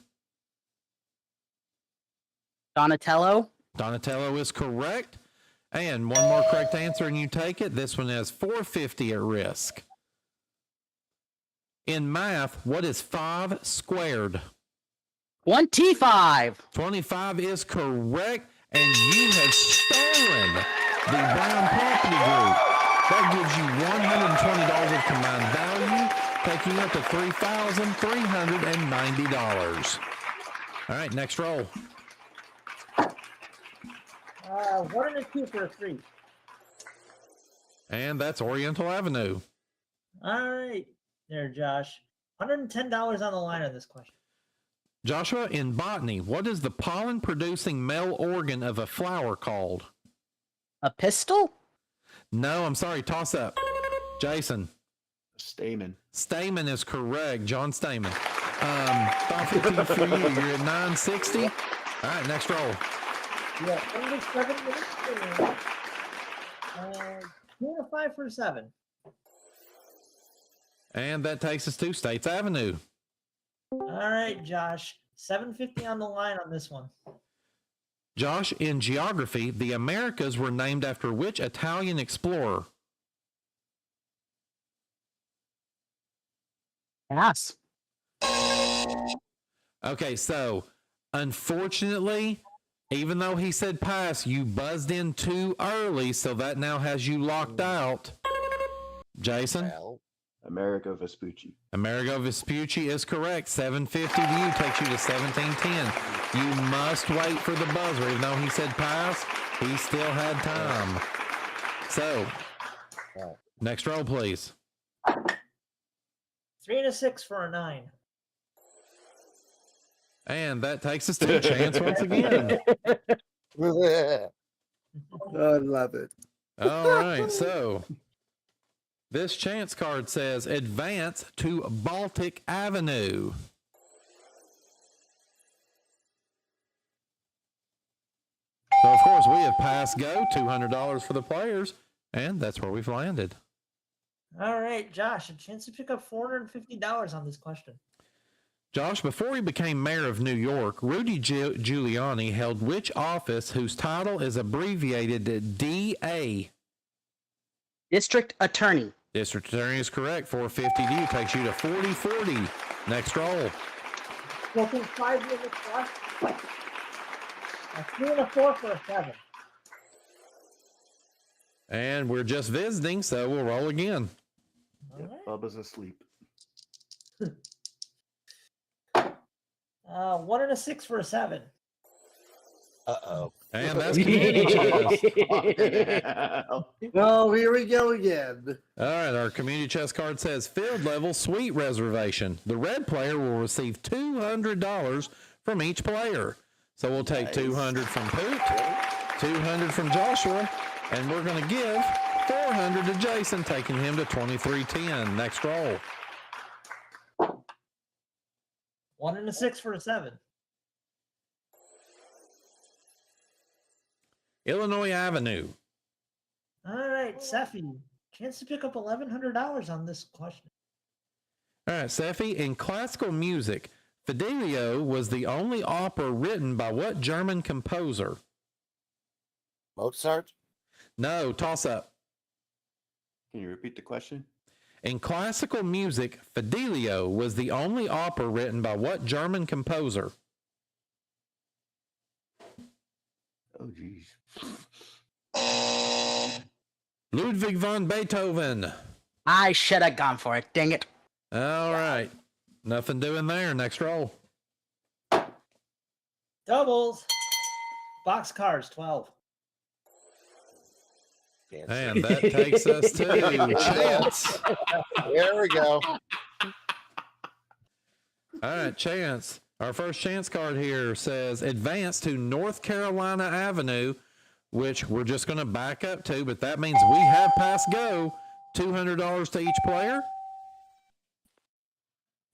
Donatello. Donatello is correct. And one more correct answer and you take it. This one has $450 at risk. In math, what is 5 squared? 25. 25 is correct. And you have stolen the Brown Property Group. That gives you $120 of combined value, taking you up to $3,390. All right, next roll. 1 and a 2 for a 3. And that's Oriental Avenue. All right, there, Josh. $110 on the line on this question. Joshua, in botany, what is the pollen-producing male organ of a flower called? A pistol? No, I'm sorry, toss up. Jason. Stamen. Stamen is correct. John Stamen. 550 for you. You're at 960. All right, next roll. Yeah, only 7 minutes. 2 and a 5 for a 7. And that takes us to States Avenue. All right, Josh. $750 on the line on this one. Josh, in geography, the Americas were named after which Italian explorer? Pass. Okay, so unfortunately, even though he said pass, you buzzed in too early, so that now has you locked out. Jason? Well, Amerigo Vespucci. Amerigo Vespucci is correct. 750 to you takes you to 1710. You must wait for the buzzer. Even though he said pass, he still had time. So, next roll, please. 3 and a 6 for a 9. And that takes us to chance once again. I love it. All right, so this chance card says advance to Baltic Avenue. So, of course, we have passed go, $200 for the players, and that's where we've landed. All right, Josh, a chance to pick up $450 on this question. Josh, before he became mayor of New York, Rudy Giuliani held which office whose title is abbreviated DA? District Attorney. District Attorney is correct. 450 to you takes you to 4040. Next roll. Looking 5 minutes left. A 3 and a 4 for a 7. And we're just visiting, so we'll roll again. All right. Bubba's asleep. 1 and a 6 for a 7. Uh-oh. And that's community chest. Oh, here we go again. All right, our community chest card says field level suite reservation. The red player will receive $200 from each player. So we'll take Nice. 200 from Poot, 200 from Joshua, and we're going to give 400 to Jason, taking him to 2310. Next roll. 1 and a 6 for a 7. Illinois Avenue. All right, Safi, chance to pick up $1,100 on this question. All right, Seffi. In classical music, Fidelio was the only opera written by what German composer? Mozart? No, toss up. Can you repeat the question? In classical music, Fidelio was the only opera written by what German composer? Oh, jeez. Ludwig van Beethoven. I should have gone for it. Dang it. All right. Nothing doing there. Next roll. Doubles. Box cards, 12. Can't And that takes us to Chance. see. There we go. All right, Chance. Our first Chance card here says advance to North Carolina Avenue, which we're just going to back up to, but that means we have passed go. $200 to each player.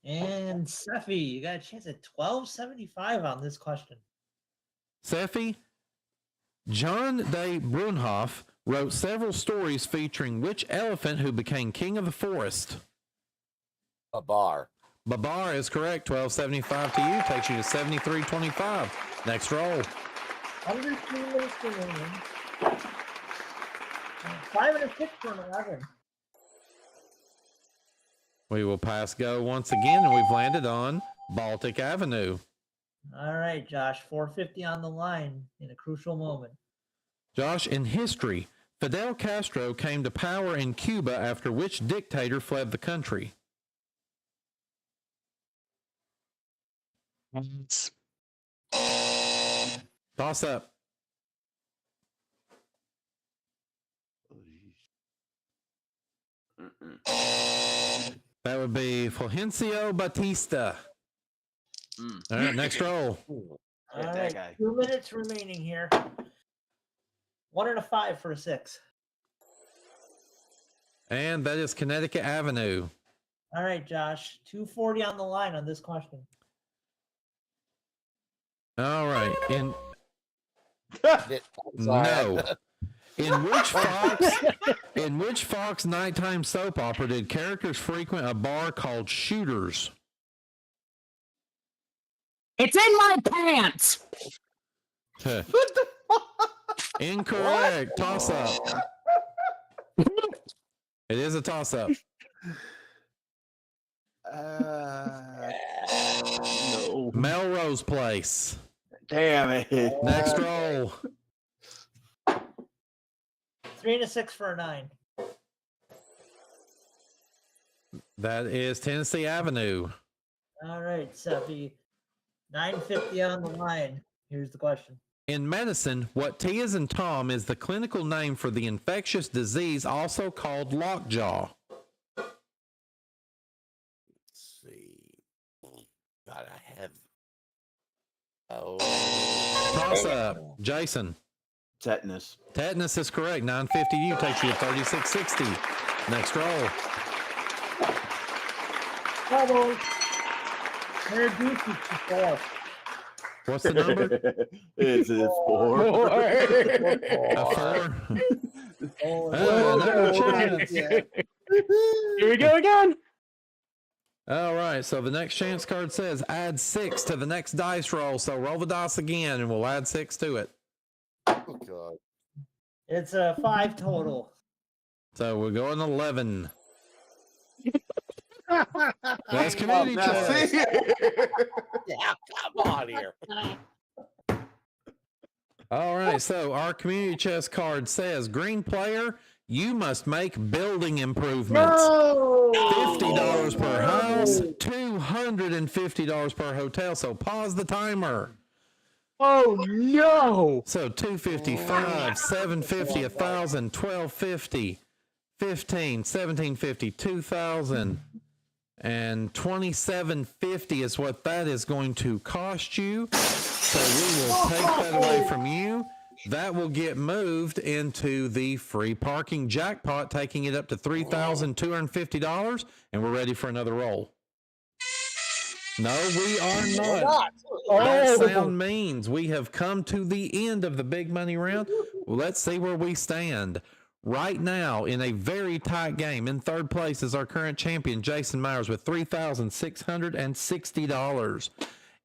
And Seffi, you got a chance at 1275 on this question. Seffi, John de Brunhoff wrote several stories featuring which elephant who became king of the forest? A bar. Babar is correct. 1275 to you. Takes you to 7325. Next roll. Under 3 minutes remaining. 5 and a 6 for an 11. We will pass go once again, and we've landed on Baltic Avenue. All right, Josh, 450 on the line in a crucial moment. Josh, in history, Fidel Castro came to power in Cuba after which dictator fled the country? Toss up. That would be Fulgencio Batista. All right, next roll. All that right, guy. 2 minutes remaining here. 1 and a 5 for a 6. And that is Connecticut Avenue. All right, Josh, 240 on the line on this question. All right. Sorry. No. In which Fox nighttime soap opera did characters frequent a bar called Shooters? It's in my pants. Huh. Incorrect. Toss up. It is a toss up. No. Melrose Place. Damn it. Next roll. 3 and a 6 for a 9. That is Tennessee Avenue. All right, Seffi. 950 on the line. Here's the question. In medicine, what T is in Tom is the clinical name for the infectious disease also called lockjaw. Let's see. God, I have. Oh. Toss up. Jason. Tetanus. Tetanus is correct. 950 you takes you to 3660. Next roll. Double. Introduce you to 4. What's the number? It's a 4. A 4. Another chance. Here we go again. All right. So the next chance card says add 6 to the next dice roll. So roll the dice again, and we'll add 6 to it. Oh, God. It's a 5 total. So we're going 11. That's community Now, chest. see? Yeah, come on here. All right, so our community chest card says, green player, you must make building improvements. $50 per house, $250 per hotel. So pause the timer. Oh no! So 255, 750, 1,000, 1,250, 15, 1,750, 2,000, and 2,750 is what that is going to cost you. So we will take that away from you. That will get moved into the free parking jackpot, taking it up to $3,250, and we're ready for another roll. No, we are not. That sound means we have come to the end of the big money round. Well, let's see where we stand. Right now, in a very tight game, in third place is our current champion, Jason Meyers, with $3,660.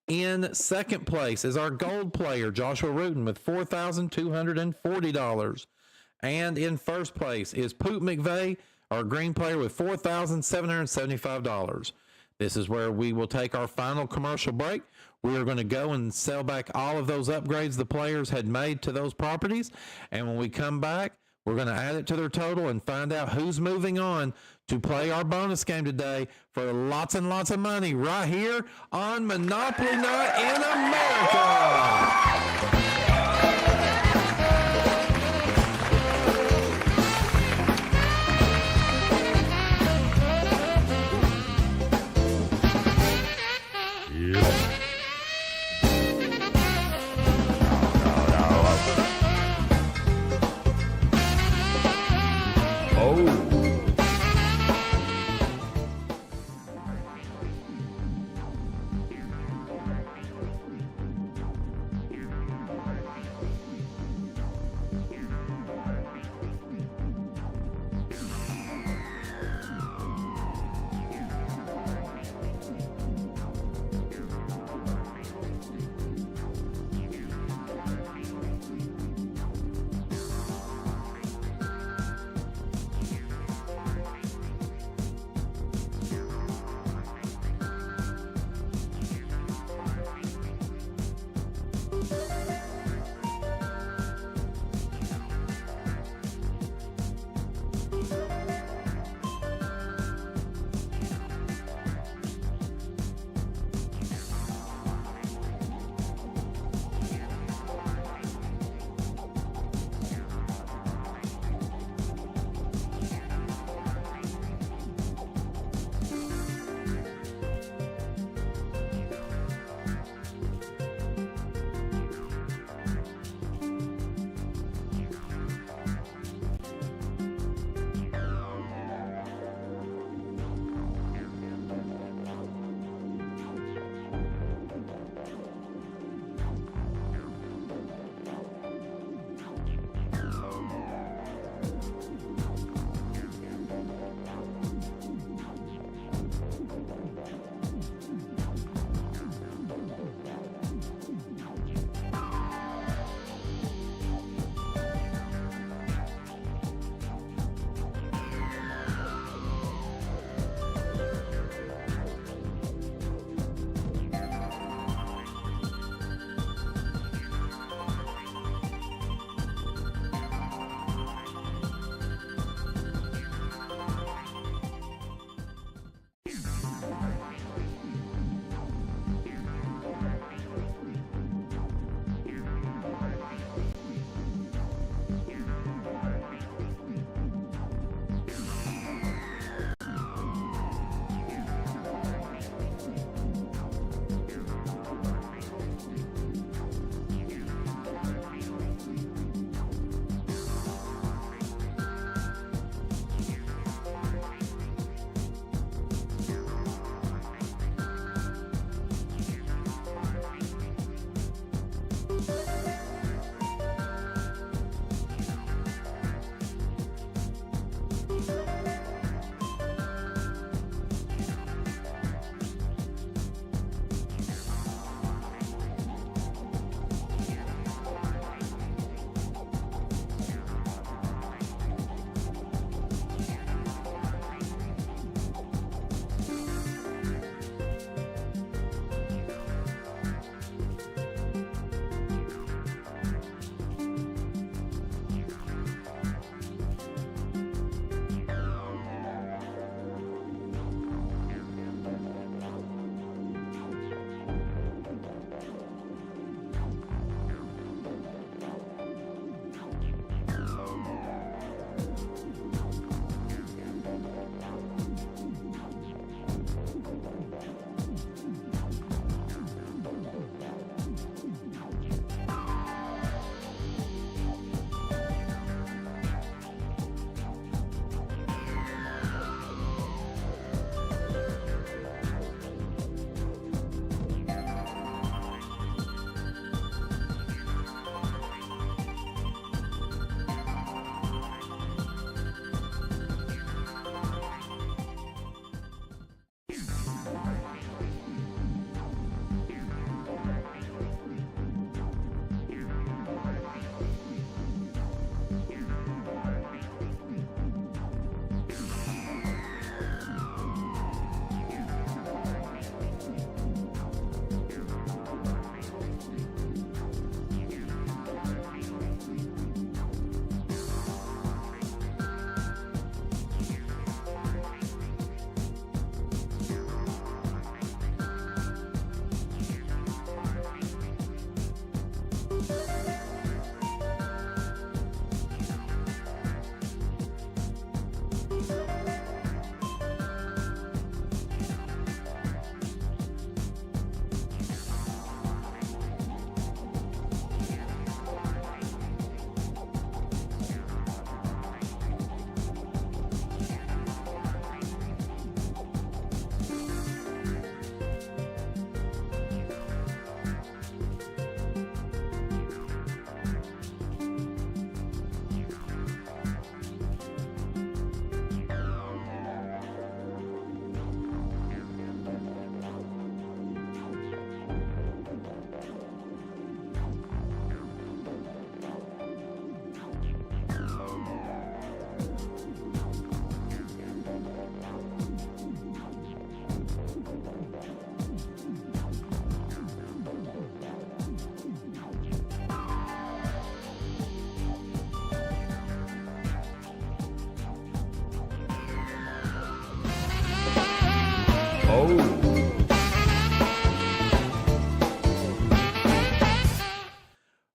In second place is our gold player, Joshua Rutan, with $4,240. And in first place is Poot McVeigh, our green player, with $4,775. This is where we will take our final commercial break. We are going to go and sell back all of those upgrades the players had made to those properties. And when we come back, we're going to add it to their total and find out who's moving on to play our bonus game today for lots and lots of money right here on Monopoly Night in America.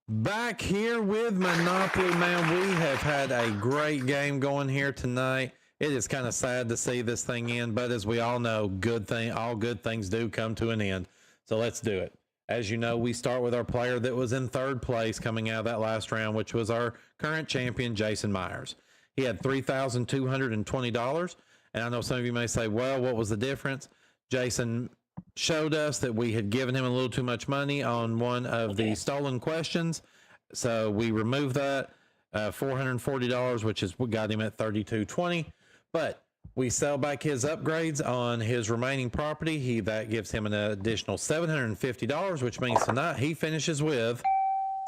Back here with Monopoly, man. We have had a great game going here tonight. It is kind of sad to see this thing end, but as we all know, all good things do come to an end. So let's do it. As you know, we start with our player that was in third place coming out of that last round, which was our current champion, Jason Meyers. He had $3,220. And I know some of you may say, well, what was the difference? Jason showed us that we had given him a little too much money on one of the stolen questions. So we removed that, $440, which is what got him at $3,220. But we sell back his upgrades on his remaining property. That gives him an additional $750, which means tonight he finishes with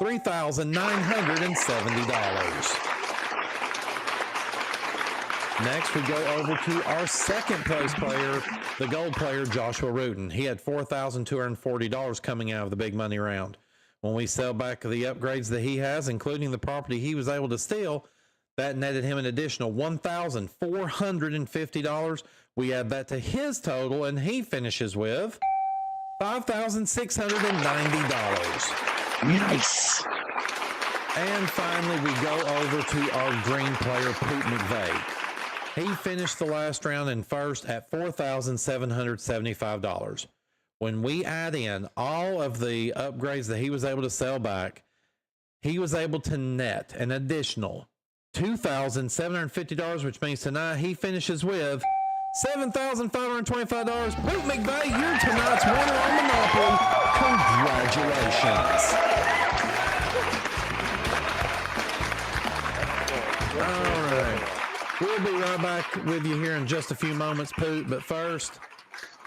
$3,970. Next, we go over to our second place player, the gold player, Joshua Rudin. He had $4,240 coming out of the big money round. When we sell back the upgrades that he has, including the property he was able to steal, that netted him an additional $1,450. We add that to his total, and he finishes with $5,690. Nice. And finally, we go over to our green player, Poot McVeigh. He finished the last round in first at $4,775. When we add in all of the upgrades that he was able to sell back, he was able to net an additional $2,750, which means tonight he finishes with $7,525. Poot McVeigh, you're tonight's winner on Monopoly. Congratulations. All right. We'll be right back with you here in just a few moments, Poot. But first,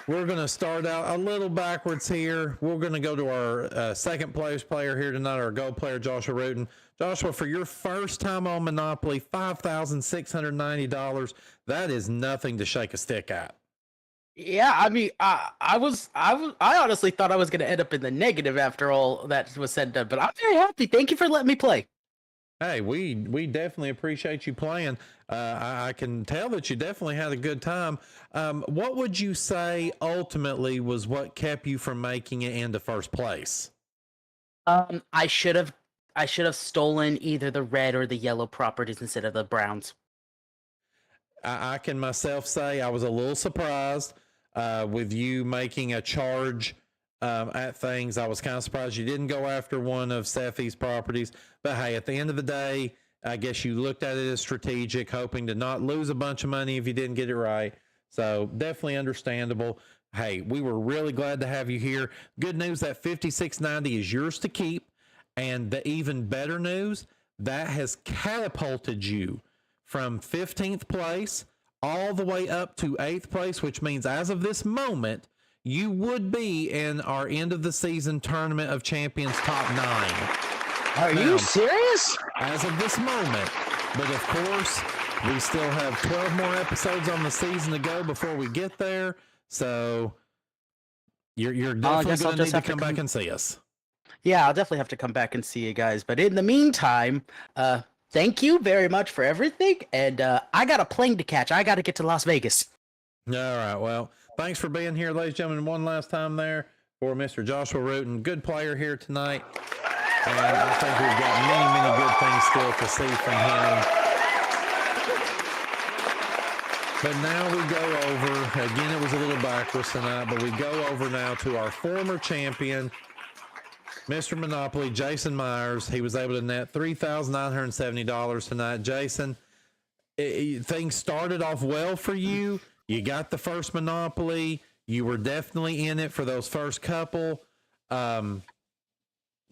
we're going to start out a little backwards here. We're going to go to our second place player here tonight, our gold player, Joshua Rudin. Joshua, for your first time on Monopoly, $5,690. That is nothing to shake a stick at. Yeah, I mean, I honestly thought I was going to end up in the negative after all that was said and done, but I'm very happy. Thank you for letting me play. Hey, we definitely appreciate you playing. I can tell that you definitely had a good time. What would you say ultimately was what kept you from making it into first place? I should have stolen either the red or the yellow properties instead of the browns. I can myself say I was a little surprised with you making a charge at things. I was kind of surprised you didn't go after one of Seffi's properties. But hey, at the end of the day, I guess you looked at it as strategic, hoping to not lose a bunch of money if you didn't get it right. So definitely understandable. Hey, we were really glad to have you here. Good news, that $5,690 is yours to keep. And the even better news, that has catapulted you from 15th place all the way up to 8th place, which means as of this moment, you would be in our end of the season Tournament of Champions top 9. Are you serious? As of this moment. But of course, we still have 12 more episodes on the season to go before we get there. So you're definitely going to need to come back and see us. Yeah, I'll definitely have to come back and see you guys. But in the meantime, thank you very much for everything. And I got a plane to catch. I got to get to Las Vegas. All right. Well, thanks for being here, ladies and gentlemen, one last time there for Mr. Joshua Rudin. Good player here tonight. And I think we've got many, many good things still to see from him. But now we go over, again, it was a little backwards tonight, but we go over now to our former champion, Mr. Monopoly, Jason Meyers. He was able to net $3,970 tonight. Jason, things started off well for you. You got the first Monopoly. You were definitely in it for those first couple.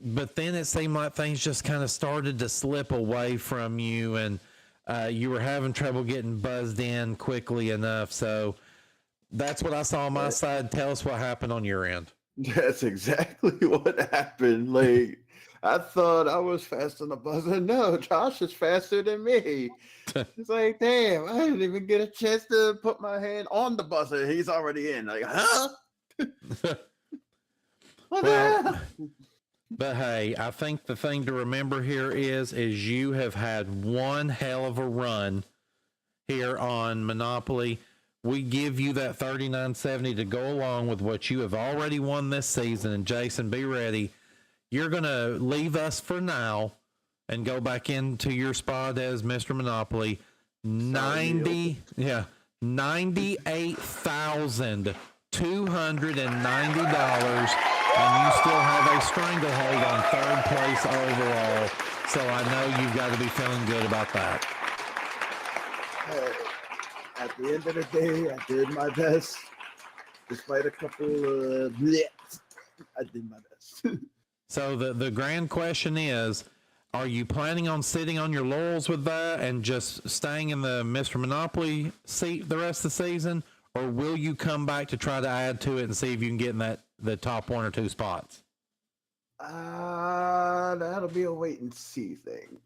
But then it seemed like things just kind of started to slip away from you, and you were having trouble getting buzzed in quickly enough. So that's what I saw on my side. Tell us what happened on your end. That's exactly what happened. Like, I thought I was fast on the buzzer. No, Josh is faster than me. It's like, damn, I didn't even get a chance to put my hand on the buzzer. He's already in. Like, huh? What the hell? But hey, I think the thing to remember here is you have had one hell of a run here on Monopoly. we give you that $39.70 to go along with what you have already won this season. And Jason, be ready. You're going to leave us for now and go back into your spot as Mr. Monopoly. $98,290, and you still have a stranglehold on third place overall. So I know you've got to be feeling good about that. At the end of the day, I did my best. Despite a couple of I did my best. So the grand question is, are you planning on sitting on your laurels with that and just staying in the Mr. Monopoly seat the rest of the season, or will you come back to try to add to it and see if you can get in the top 1 or 2 spots? That'll be a wait and see thing.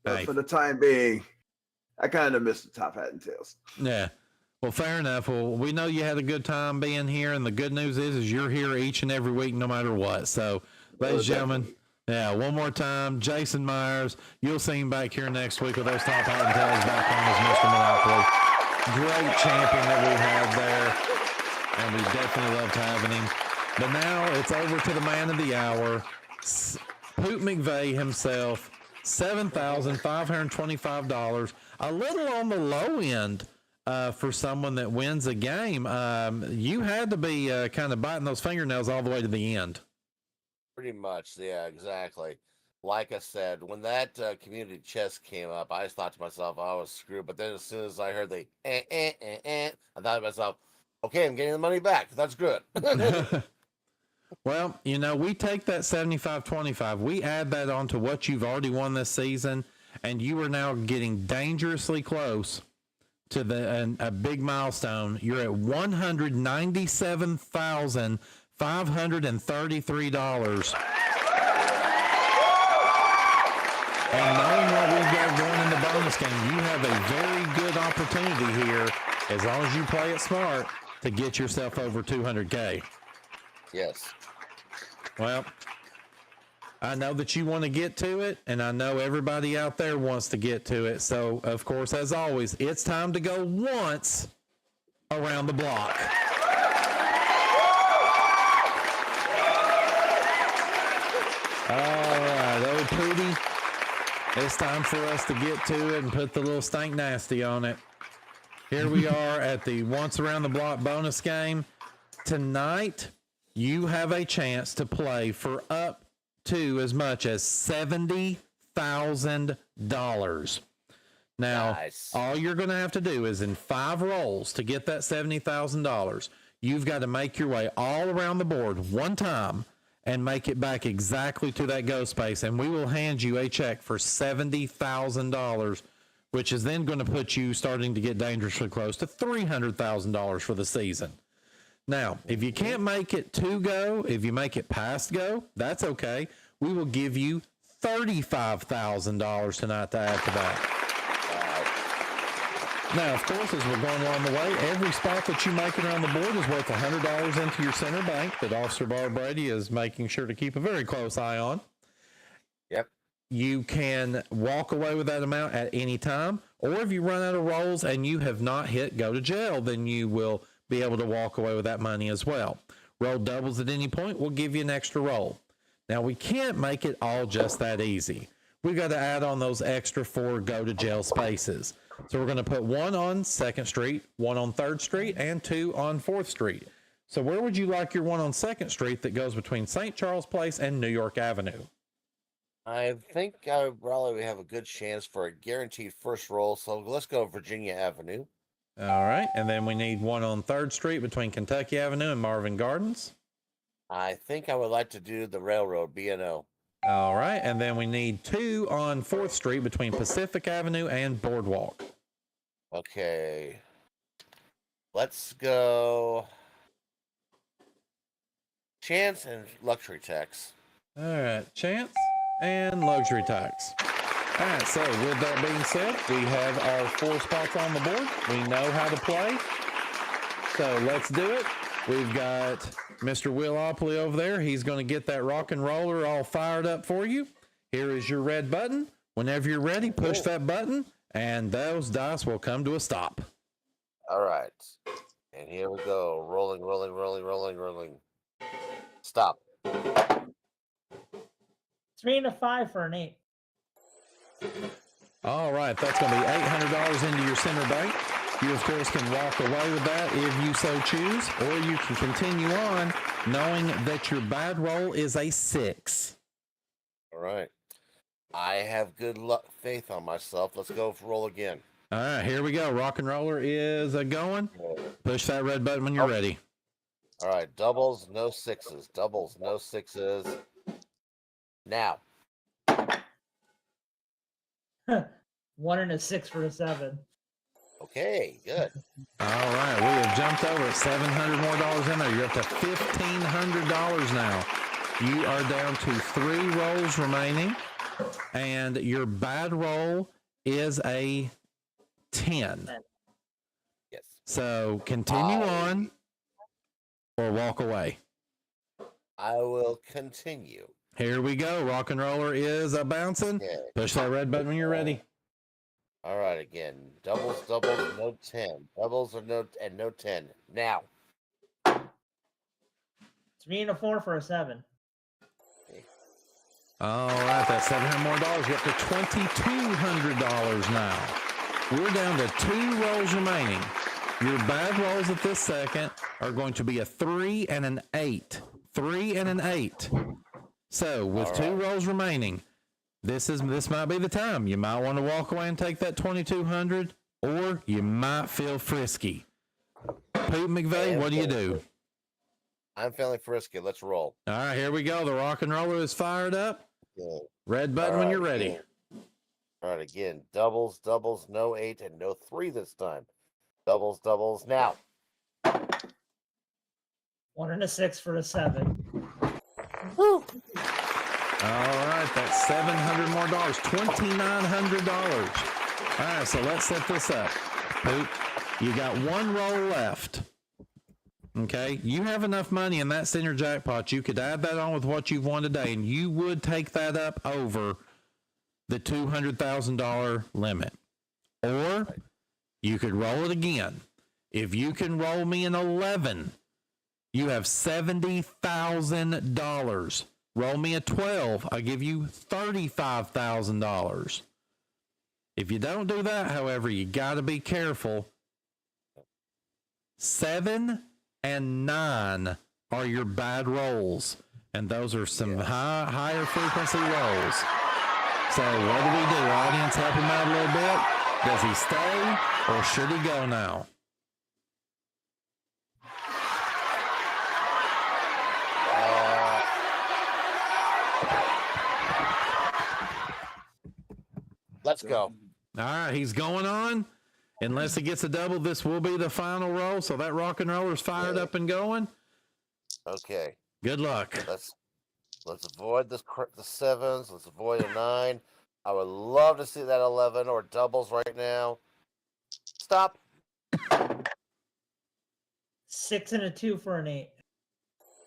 But Hey. for the time being, I kind of missed the top hat and tails. Yeah. Well, fair enough. Well, we know you had a good time being here, and the good news is you're here each and every week no matter what. So, ladies and gentlemen, yeah, one more time, Jason Meyers. You'll see him back here next week with those top hat and tails back on as Mr. Monopoly. Great champion that we had there, and we definitely loved having him. But now it's over to the man of the hour, Poot McVeigh himself, $7,525. A little on the low end for someone that wins a game. You had to be kind of biting those fingernails all the way to the end. Pretty much, yeah, exactly. Like I said, when that community chest came up, I just thought to myself, I was screwed. But then as soon as I heard the I thought to myself, okay, I'm getting the money back. That's good. Well, you know, we take that 75-25. We add that on to what you've already won this season, and you are now getting dangerously close to a big milestone. You're at $197,533. And knowing what we've got going in the bonus game, you have a very good opportunity here, as long as you play it smart, to get yourself over 200K. Yes. Well, I know that you want to get to it, and I know everybody out there wants to get to it. So, of course, as always, it's time to go once around the block. All right, old Pooty, it's time for us to get to it and put the little stank nasty on it. Here we are at the once around the block bonus game. Tonight, you have a chance to play for up to as much as $70,000. Now, Nice. all you're going to have to do is in 5 rolls to get that $70,000, you've got to make your way all around the board one time and make it back exactly to that go space, and we will hand you a check for $70,000, which is then going to put you starting to get dangerously close to $300,000 for the season. Now, if you can't make it to go, if you make it past go, that's okay. We will give you $35,000 tonight to add to that. Now, of course, as we're going along the way, every spot that you make around the board is worth $100 into your center bank that Officer Barb Brady is making sure to keep a very close eye on. Yep. You can walk away with that amount at any time, or if you run out of rolls and you have not hit go to jail, then you will be able to walk away with that money as well. Roll doubles at any point, we'll give you an extra roll. Now, we can't make it all just that easy. We got to add on those extra 4 go to jail spaces. So we're going to put 1 on 2nd Street, 1 on 3rd Street, and 2 on 4th Street. So where would you like your 1 on 2nd Street that goes between St. Charles Place and New York Avenue? I think I probably have a good chance for a guaranteed first roll, so let's go Virginia Avenue. All right, and then we need 1 on 3rd Street between Kentucky Avenue and Marvin Gardens. I think I would like to do the railroad, B&O. All right, and then we need 2 on 4th Street between Pacific Avenue and Boardwalk. Okay. Let's go Chance and Luxury Tax. All right, Chance and Luxury Tax. All right, so with that being said, we have our 4 spots on the board. We know how to play. So let's do it. We've got Mr. Willopoly over there. He's going to get that rock and roller all fired up for you. Here is your red button. Whenever you're ready, push that button, and those dice will come to a stop. All right. And here we go. Rolling, rolling, rolling, rolling, rolling. Stop. 3 and a 5 for an 8. All right, that's going to be $800 into your center bank. You, of course, can walk away with that if you so choose, or you can continue on knowing that your bad roll is a 6. All right. I have good luck, faith on myself. Let's go for roll again. All right, here we go. Rock and roller is going. Push that red button when you're ready. All right. Doubles, no sixes. Doubles, no sixes. Now. 1 and a 6 for a 7. Okay, good. All right, we have jumped over $700 more in there. You're up to $1,500 now. You are down to 3 rolls remaining, and your bad roll is a 10. Yes. So continue on or walk away. I will continue. Here we go. Rock and roller is a bouncing. Okay. Push that red button when you're ready. All right, again. Doubles, doubles, no 10. Doubles are no 10. Now. 3 and a 4 for a 7. All right, that's $700 more. You're up to $2,200 now. We're down to 2 rolls remaining. Your bad rolls at this second are going to be a 3 and an 8. 3 and an 8. So with 2 rolls remaining, this might be the time. You might want to walk away and take that $2,200, or you might feel frisky. Poop McVeigh, what do you do? I'm feeling frisky. Let's roll. All right, here we go. The rock and roller is fired up. Good. Red button when you're ready. Again. All right, again. Doubles, doubles, no 8 and no 3 this time. Doubles, doubles, now. 1 and a 6 for a 7. Woo. All right, that's $700 more, $2,900. All right, so let's set this up. Poop, you got 1 roll left. Okay, you have enough money in that center jackpot. You could add that on with what you've won today, and you would take that up over the $200,000 limit. Or you could roll it again. If you can roll me an 11, you have $70,000. Roll me a 12, I'll give you $35,000. If you don't do that, however, you got to be careful. 7 and 9 are your bad rolls, and those are some higher frequency rolls. So what do? Audience, help him out a little bit. Does he stay, or should he go now? Let's go. All right, he's going on. Unless he gets a double, this will be the final roll. So that rock and roller's fired up and going. Okay. Good luck. Let's avoid the 7s. Let's avoid a 9. I would love to see that 11 or doubles right now. Stop. 6 and a 2 for an 8.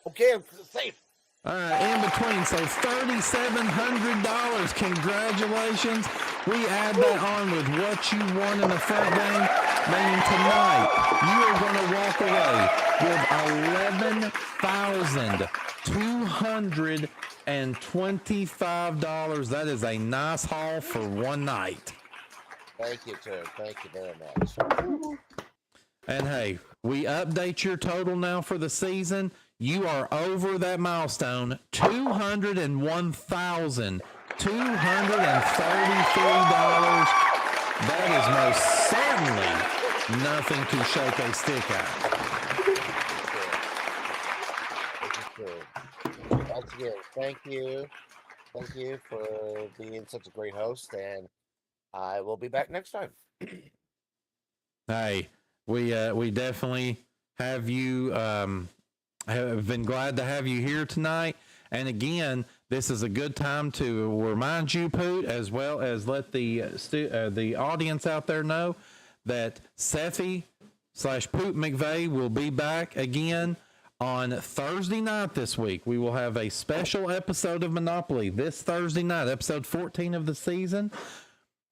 Okay, I'm safe. All right, in between, so $3,700. Congratulations. We add that on with what you won in the front game, meaning tonight you are going to walk away with $11,225. That is a nice haul for one night. Thank you, sir. Thank you very much. And hey, we update your total now for the season. You are over that milestone, $201,233. That is most certainly nothing to shake a stick at. Once again, thank you. Thank you for being such a great host, and I will be back next time. Hey, we definitely have you. Have been glad to have you here tonight. And again, this is a good time to remind you, Poot, as well as let the audience out there know that Seffi/Poot McVeigh will be back again on Thursday night this week. We will have a special episode of Monopoly this Thursday night, episode 14 of the season.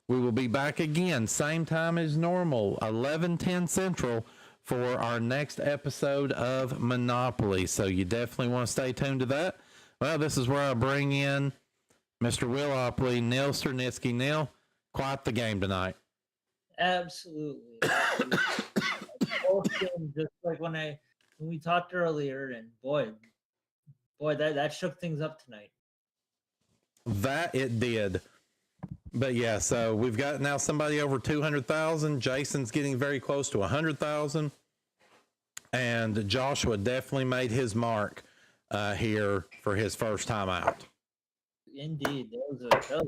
we will be back again, same time as normal, 11:10 Central, for our next episode of Monopoly. So you definitely want to stay tuned to that. Well, this is where I bring in Mr. Willopley, Neil Sternitsky. Neil, quite the game tonight. Absolutely. Just like when we talked earlier, and boy, that shook things up tonight. That it did. But yeah, so we've got now somebody over 200,000. Jason's getting very close to 100,000. And Joshua definitely made his mark here for his first time out. Indeed. That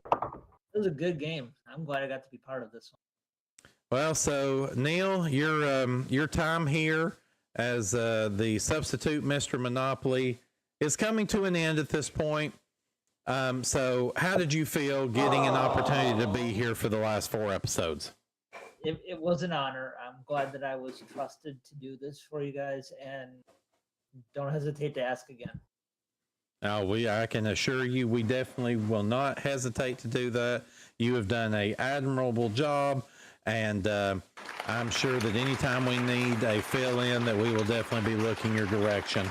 was a good game. I'm glad I got to be part of this one. Well, so Neil, your time here as the substitute Mr. Monopoly is coming to an end at this point. So how did you feel getting an opportunity to be here for the last 4 episodes? It was an honor. I'm glad that I was trusted to do this for you guys, and don't hesitate to ask again. I can assure you, we definitely will not hesitate to do that. You have done an admirable job, and I'm sure that anytime we need a fill-in, that we will definitely be looking your direction.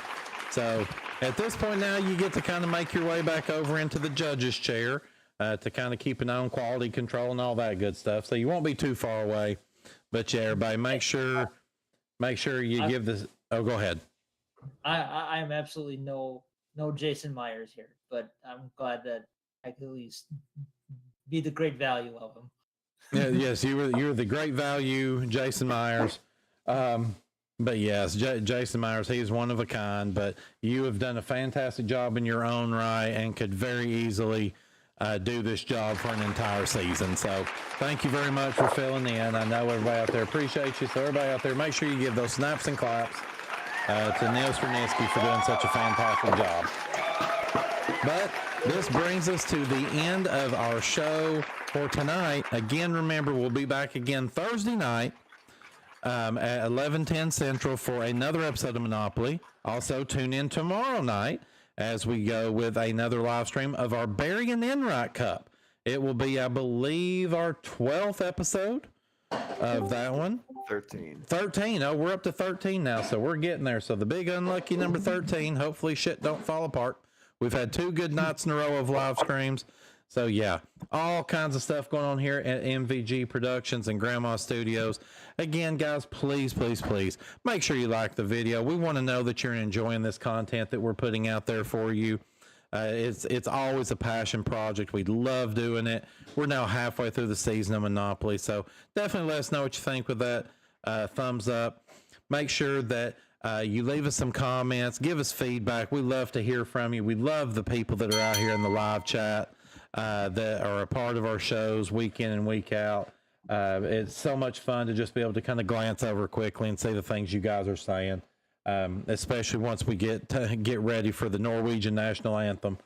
So at this point now, you get to kind of make your way back over into the judge's chair to kind of keep an eye on quality control and all that good stuff. So you won't be too far away. But yeah, everybody, make sure you give this. Oh, go ahead. I'm absolutely no Jason Meyers here, but I'm glad that I could at least be the great value of him. Yeah, yes, you're the great value, Jason Meyers. But yes, Jason Meyers, he's one of a kind, but you have done a fantastic job in your own right and could very easily do this job for an entire season. So thank you very much for filling in. I know everybody out there appreciates you. So everybody out there, make sure you give those snaps and claps to Neil Sternitsky for doing such a fantastic job. But this brings us to the end of our show for tonight. Again, remember, we'll be back again Thursday night at 11:10 Central for another episode of Monopoly. Also, tune in tomorrow night as we go with another live stream of our Barry and Enright Cup. It will be, I believe, our 12th episode of that one. 13. Oh, we're up to 13 now, so we're getting there. So the big unlucky number 13. Hopefully shit don't fall apart. We've had 2 good nights in a row of live streams. So yeah, all kinds of stuff going on here at MVG Productions and Grandma Studios. Again, guys, please make sure you like the video. We want to know that you're enjoying this content that we're putting out there for you. It's always a passion project. We love doing it. We're now halfway through the season of Monopoly, so definitely let us know what you think with that. Thumbs up. Make sure that you leave us some comments. Give us feedback. We love to hear from you. We love the people that are out here in the live chat that are a part of our shows week in and week out. It's so much fun to just be able to kind of glance over quickly and see the things you guys are saying, especially once we get ready for the Norwegian national anthem.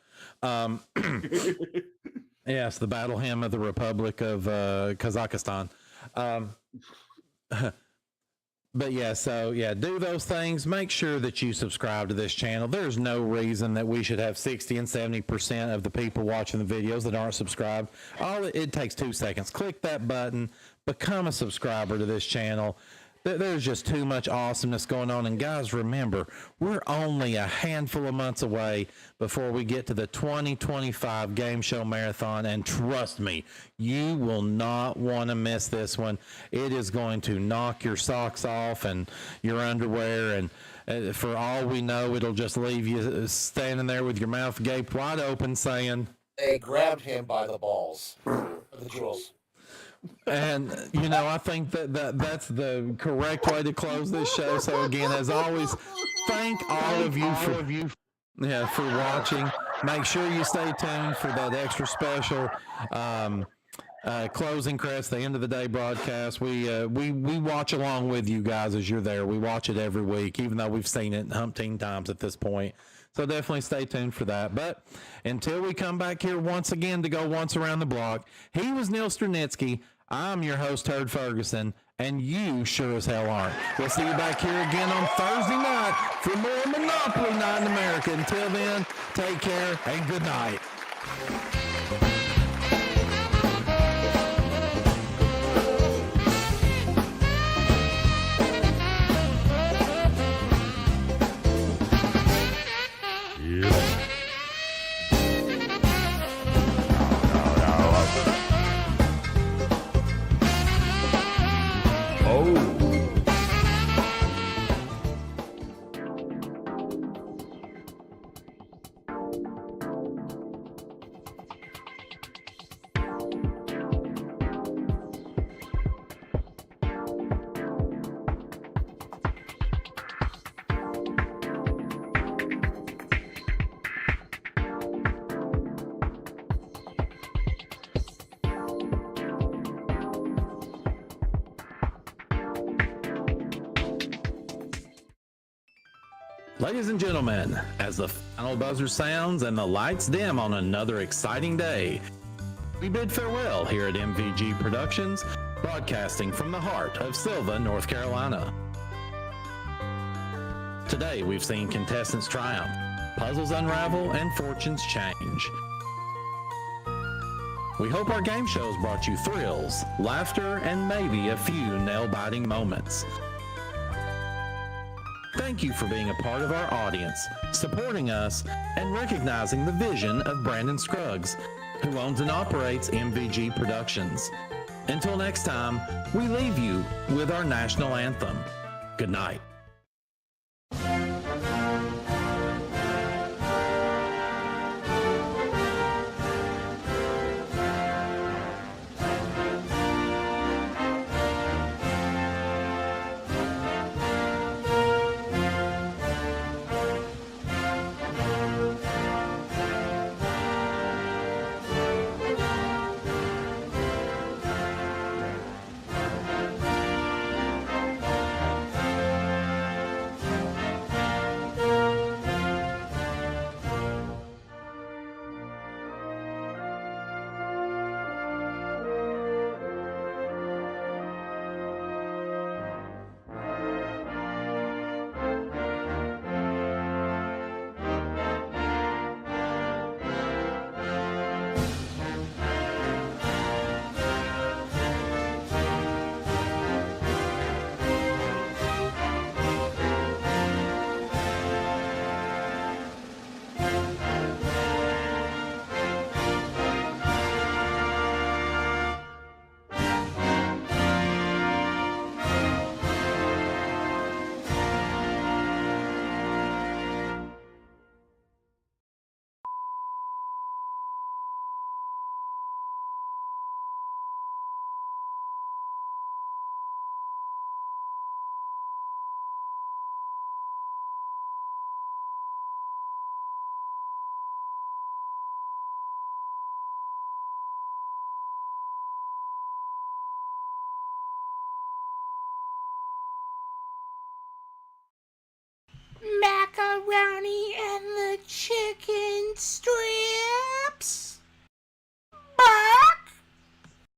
Yes, the battle hymn of the Republic of Kazakhstan. But yeah, so yeah, do those things. Make sure that you subscribe to this channel. There's no reason that we should have 60 and 70% of the people watching the videos that aren't subscribed. It takes 2 seconds. Click that button, become a subscriber to this channel. There's just too much awesomeness going on. And guys, remember, we're only a handful of months away before we get to the 2025 Game Show Marathon. And trust me, you will not want to miss this one. It is going to knock your socks off and your underwear. And for all we know, it'll just leave you standing there with your mouth gaped wide open saying, They grabbed him by the balls. The jewels. And, I think that's the correct way to close this show. So again, as always, thank all of you for watching. Make sure you stay tuned for that extra special closing credits, the end of the day broadcast. We watch along with you guys as you're there. We watch it every week, even though we've seen it umpteen times at this point. So definitely stay tuned for that. But until we come back here once again to go once around the block, he was Neil Sternitsky. I'm your host, Turd Ferguson, and you sure as hell aren't. We'll see you back here again on Thursday night for more Monopoly Night in America. Until then, take care and good night. Ladies and gentlemen, as the final buzzer sounds and the lights dim on another exciting day, we bid farewell here at MVG Productions, broadcasting from the heart of Silva, North Carolina. Today we've seen contestants triumph, puzzles unravel, and fortunes change. We hope our game shows brought you thrills, laughter, and maybe a few nail-biting moments. Thank you for being a part of our audience, supporting us, and recognizing the vision of Brandon Scruggs, who owns and operates MVG Productions. Until next time, we leave you with our national anthem. Good night. Macaroni and the chicken strips.